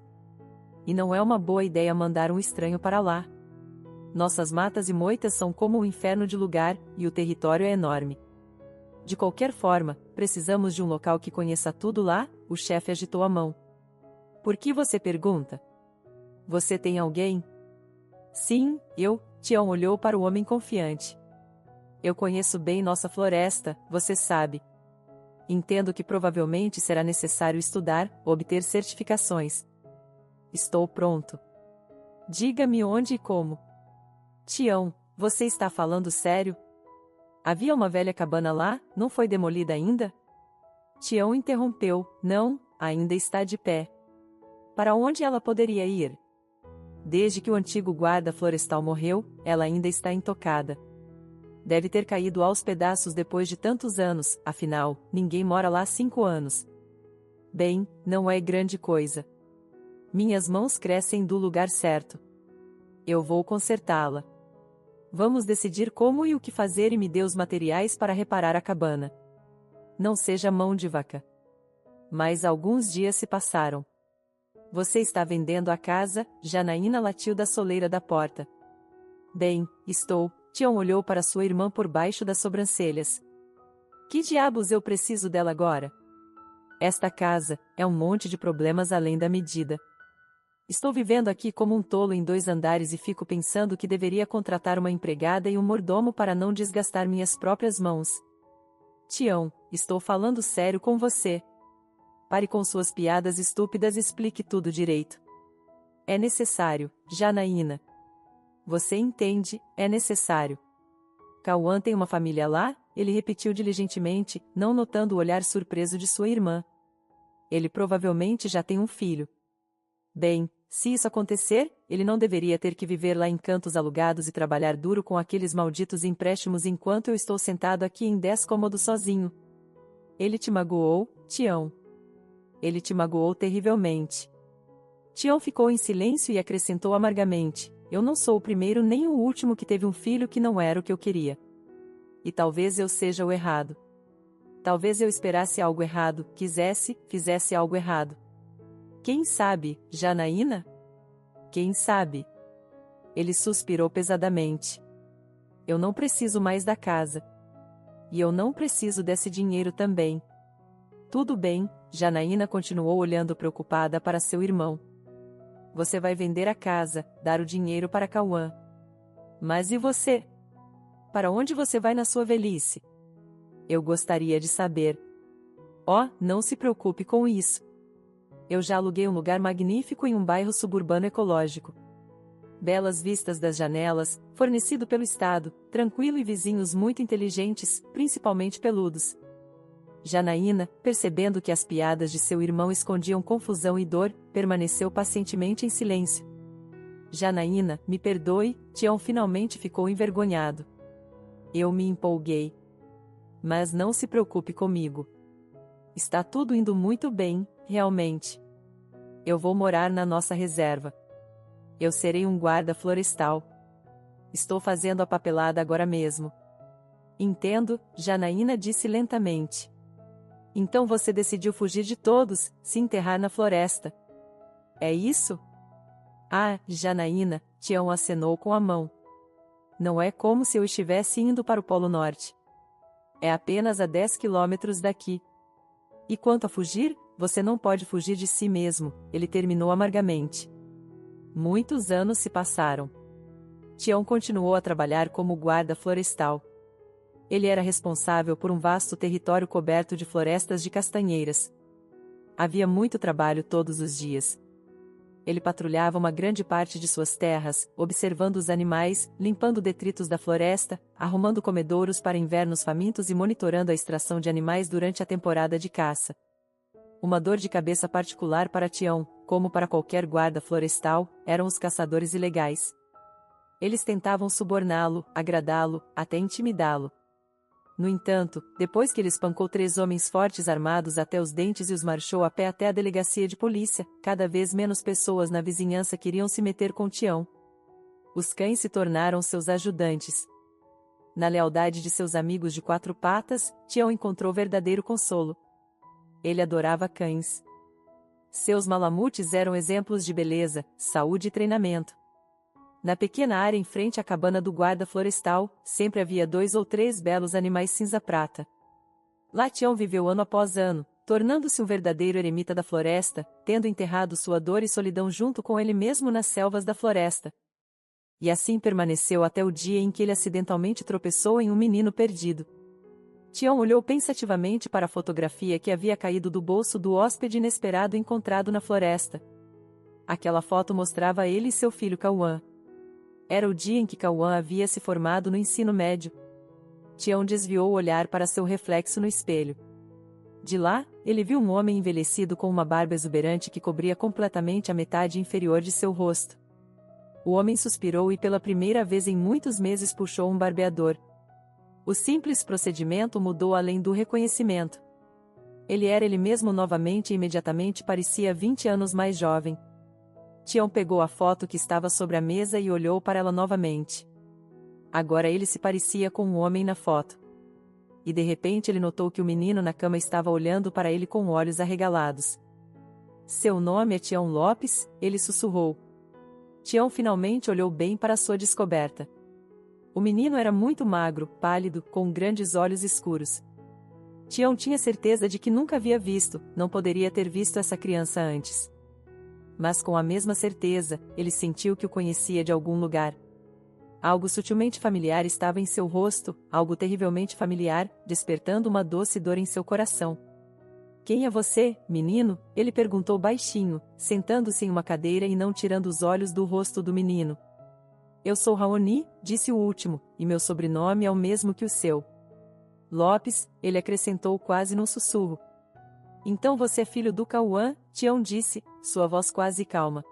E não é uma boa ideia mandar um estranho para lá. Nossas matas e moitas são como um inferno de lugar, e o território é enorme. De qualquer forma, precisamos de um local que conheça tudo lá." O chefe agitou a mão. "Por que você pergunta? Você tem alguém?" "Sim, eu." Tião olhou para o homem confiante. "Eu conheço bem nossa floresta, você sabe. Entendo que provavelmente será necessário estudar, obter certificações. Estou pronto. Diga-me onde e como." "Tião, você está falando sério? Havia uma velha cabana lá, não foi demolida ainda?" Tião interrompeu: "Não, ainda está de pé." "Para onde ela poderia ir?" "Desde que o antigo guarda florestal morreu, ela ainda está intocada. Deve ter caído aos pedaços depois de tantos anos, afinal, ninguém mora lá há 5 anos. Bem, não é grande coisa. Minhas mãos crescem do lugar certo. Eu vou consertá-la. Vamos decidir como e o que fazer e me dê os materiais para reparar a cabana. Não seja mão de vaca." Mas alguns dias se passaram. "Você está vendendo a casa?" Janaína latiu da soleira da porta. "Bem, estou." Tião olhou para sua irmã por baixo das sobrancelhas. "Que diabos eu preciso dela agora? Esta casa é um monte de problemas além da medida. Estou vivendo aqui como um tolo em 2 andares e fico pensando que deveria contratar uma empregada e um mordomo para não desgastar minhas próprias mãos." "Tião, estou falando sério com você. Pare com suas piadas estúpidas e explique tudo direito." "É necessário, Janaína. Você entende, é necessário." "Cauã tem uma família lá?" ele repetiu diligentemente, não notando o olhar surpreso de sua irmã. "Ele provavelmente já tem um filho." "Bem, se isso acontecer, ele não deveria ter que viver lá em cantos alugados e trabalhar duro com aqueles malditos empréstimos enquanto eu estou sentado aqui em 10 cômodos sozinho." "Ele te magoou, Tião?" "Ele te magoou terrivelmente." Tião ficou em silêncio e acrescentou amargamente: "Eu não sou o primeiro nem o último que teve um filho que não era o que eu queria. E talvez eu seja o errado. Talvez eu esperasse algo errado, fizesse algo errado. Quem sabe, Janaína? Quem sabe?" Ele suspirou pesadamente. "Eu não preciso mais da casa. E eu não preciso desse dinheiro também." "Tudo bem." Janaína continuou olhando preocupada para seu irmão. "Você vai vender a casa, dar o dinheiro para Cauã. Mas e você? Para onde você vai na sua velhice? Eu gostaria de saber." "Oh, não se preocupe com isso. Eu já aluguei um lugar magnífico em um bairro suburbano ecológico. Belas vistas das janelas, fornecido pelo Estado, tranquilo e vizinhos muito inteligentes, principalmente peludos." Janaína, percebendo que as piadas de seu irmão escondiam confusão e dor, permaneceu pacientemente em silêncio. "Janaína, me perdoe." Tião finalmente ficou envergonhado. "Eu me empolguei. Mas não se preocupe comigo. Está tudo indo muito bem, realmente. Eu vou morar na nossa reserva. Eu serei um guarda florestal. Estou fazendo a papelada agora mesmo." "Entendo." Janaína disse lentamente. "Então você decidiu fugir de todos, se enterrar na floresta. É isso?" Ah, Janaína, Tião acenou com a mão. Não é como se eu estivesse indo para o Polo Norte. É apenas a 10 quilômetros daqui. E quanto a fugir, você não pode fugir de si mesmo, ele terminou amargamente. Muitos anos se passaram. Tião continuou a trabalhar como guarda florestal. Ele era responsável por um vasto território coberto de florestas de castanheiras. Havia muito trabalho todos os dias. Ele patrulhava uma grande parte de suas terras, observando os animais, limpando detritos da floresta, arrumando comedouros para invernos famintos e monitorando a extração de animais durante a temporada de caça. Uma dor de cabeça particular para Tião, como para qualquer guarda florestal, eram os caçadores ilegais. Eles tentavam suborná-lo, agradá-lo, até intimidá-lo. No entanto, depois que ele espancou 3 homens fortes armados até os dentes e os marchou a pé até a delegacia de polícia, cada vez menos pessoas na vizinhança queriam se meter com Tião. Os cães se tornaram seus ajudantes. Na lealdade de seus amigos de 4 patas, Tião encontrou verdadeiro consolo. Ele adorava cães. Seus malamutes eram exemplos de beleza, saúde e treinamento. Na pequena área em frente à cabana do guarda florestal, sempre havia 2 ou 3 belos animais cinza-prata. Lá Tião viveu ano após ano, tornando-se um verdadeiro eremita da floresta, tendo enterrado sua dor e solidão junto com ele mesmo nas selvas da floresta. E assim permaneceu até o dia em que ele acidentalmente tropeçou em um menino perdido. Tião olhou pensativamente para a fotografia que havia caído do bolso do hóspede inesperado encontrado na floresta. Aquela foto mostrava ele e seu filho Cauã. Era o dia em que Cauã havia se formado no ensino médio. Tião desviou o olhar para seu reflexo no espelho. De lá, ele viu um homem envelhecido com uma barba exuberante que cobria completamente a metade inferior de seu rosto. O homem suspirou e pela primeira vez em muitos meses puxou um barbeador. O simples procedimento mudou além do reconhecimento. Ele era ele mesmo novamente e imediatamente parecia 20 anos mais jovem. Tião pegou a foto que estava sobre a mesa e olhou para ela novamente. Agora ele se parecia com um homem na foto. E de repente ele notou que o menino na cama estava olhando para ele com olhos arregalados. Seu nome é Tião Lopes, ele sussurrou. Tião finalmente olhou bem para sua descoberta. O menino era muito magro, pálido, com grandes olhos escuros. Tião tinha certeza de que nunca havia visto, não poderia ter visto essa criança antes. Mas com a mesma certeza, ele sentiu que o conhecia de algum lugar. Algo sutilmente familiar estava em seu rosto, algo terrivelmente familiar, despertando uma doce dor em seu coração. Quem é você, menino? Ele perguntou baixinho, sentando-se em uma cadeira e não tirando os olhos do rosto do menino. Eu sou Raoni, disse o último, e meu sobrenome é o mesmo que o seu. Lopes, ele acrescentou quase num sussurro. Então você é filho do Cauã, Tião disse, sua voz quase calma.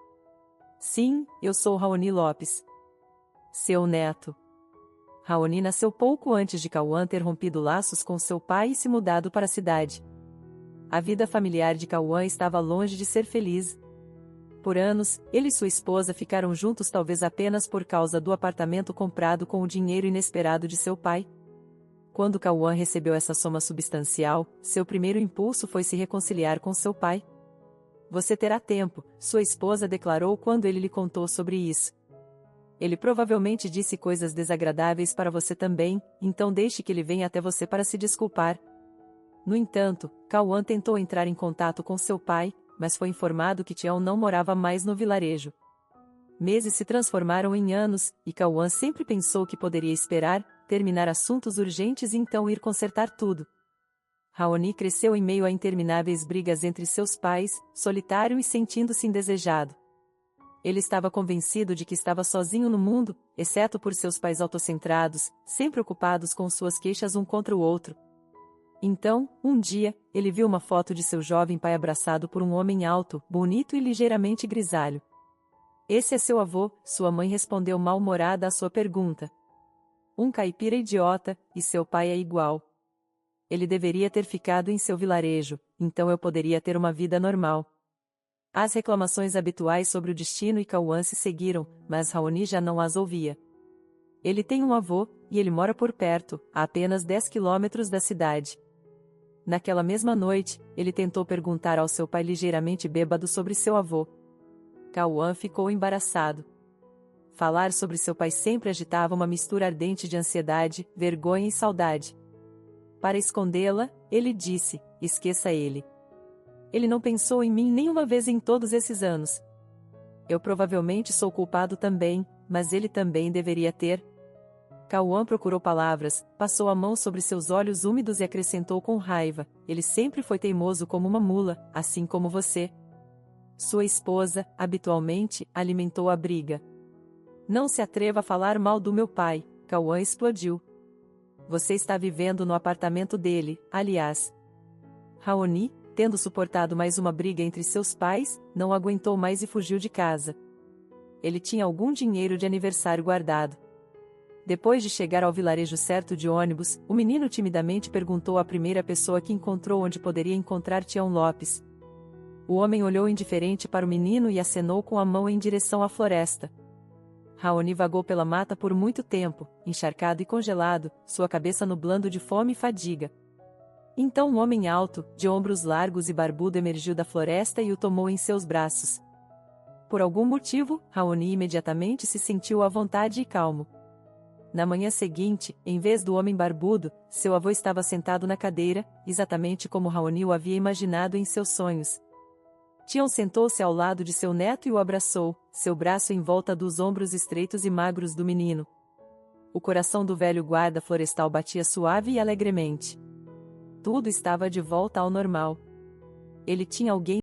Sim, eu sou Raoni Lopes. Seu neto. Raoni nasceu pouco antes de Cauã ter rompido laços com seu pai e se mudado para a cidade. A vida familiar de Cauã estava longe de ser feliz. Por anos, ele e sua esposa ficaram juntos talvez apenas por causa do apartamento comprado com o dinheiro inesperado de seu pai. Quando Cauã recebeu essa soma substancial, seu primeiro impulso foi se reconciliar com seu pai. Você terá tempo, sua esposa declarou quando ele lhe contou sobre isso. Ele provavelmente disse coisas desagradáveis para você também, então deixe que ele venha até você para se desculpar. No entanto, Cauã tentou entrar em contato com seu pai, mas foi informado que Tião não morava mais no vilarejo. Meses se transformaram em anos, e Cauã sempre pensou que poderia esperar, terminar assuntos urgentes e então ir consertar tudo. Raoni cresceu em meio a intermináveis brigas entre seus pais, solitário e sentindo-se indesejado. Ele estava convencido de que estava sozinho no mundo, exceto por seus pais autocentrados, sempre ocupados com suas queixas um contra o outro. Então, um dia, ele viu uma foto de seu jovem pai abraçado por um homem alto, bonito e ligeiramente grisalho. Esse é seu avô, sua mãe respondeu mal-humorada à sua pergunta. Um caipira idiota, e seu pai é igual. Ele deveria ter ficado em seu vilarejo, então eu poderia ter uma vida normal. As reclamações habituais sobre o destino e Cauã se seguiram, mas Raoni já não as ouvia. Ele tem um avô, e ele mora por perto, a apenas 10 quilômetros da cidade. Naquela mesma noite, ele tentou perguntar ao seu pai ligeiramente bêbado sobre seu avô. Cauã ficou embaraçado. Falar sobre seu pai sempre agitava uma mistura ardente de ansiedade, vergonha e saudade. Para escondê-la, ele disse: esqueça ele. Ele não pensou em mim nenhuma vez em todos esses anos. Eu provavelmente sou culpado também, mas ele também deveria ter. Cauã procurou palavras, passou a mão sobre seus olhos úmidos e acrescentou com raiva: ele sempre foi teimoso como uma mula, assim como você. Sua esposa, habitualmente, alimentou a briga. Não se atreva a falar mal do meu pai, Cauã explodiu. Você está vivendo no apartamento dele, aliás. Raoni, tendo suportado mais uma briga entre seus pais, não aguentou mais e fugiu de casa. Ele tinha algum dinheiro de aniversário guardado. Depois de chegar ao vilarejo certo de ônibus, o menino timidamente perguntou à primeira pessoa que encontrou onde poderia encontrar Tião Lopes. O homem olhou indiferente para o menino e acenou com a mão em direção à floresta. Raoni vagou pela mata por muito tempo, encharcado e congelado, sua cabeça nublando de fome e fadiga. Então um homem alto, de ombros largos e barbudo emergiu da floresta e o tomou em seus braços. Por algum motivo, Raoni imediatamente se sentiu à vontade e calmo. Na manhã seguinte, em vez do homem barbudo, seu avô estava sentado na cadeira, exatamente como Raoni o havia imaginado em seus sonhos. Tião sentou-se ao lado de seu neto e o abraçou, seu braço em volta dos ombros estreitos e magros do menino. O coração do velho guarda florestal batia suave e alegremente. Tudo estava de volta ao normal. Ele tinha alguém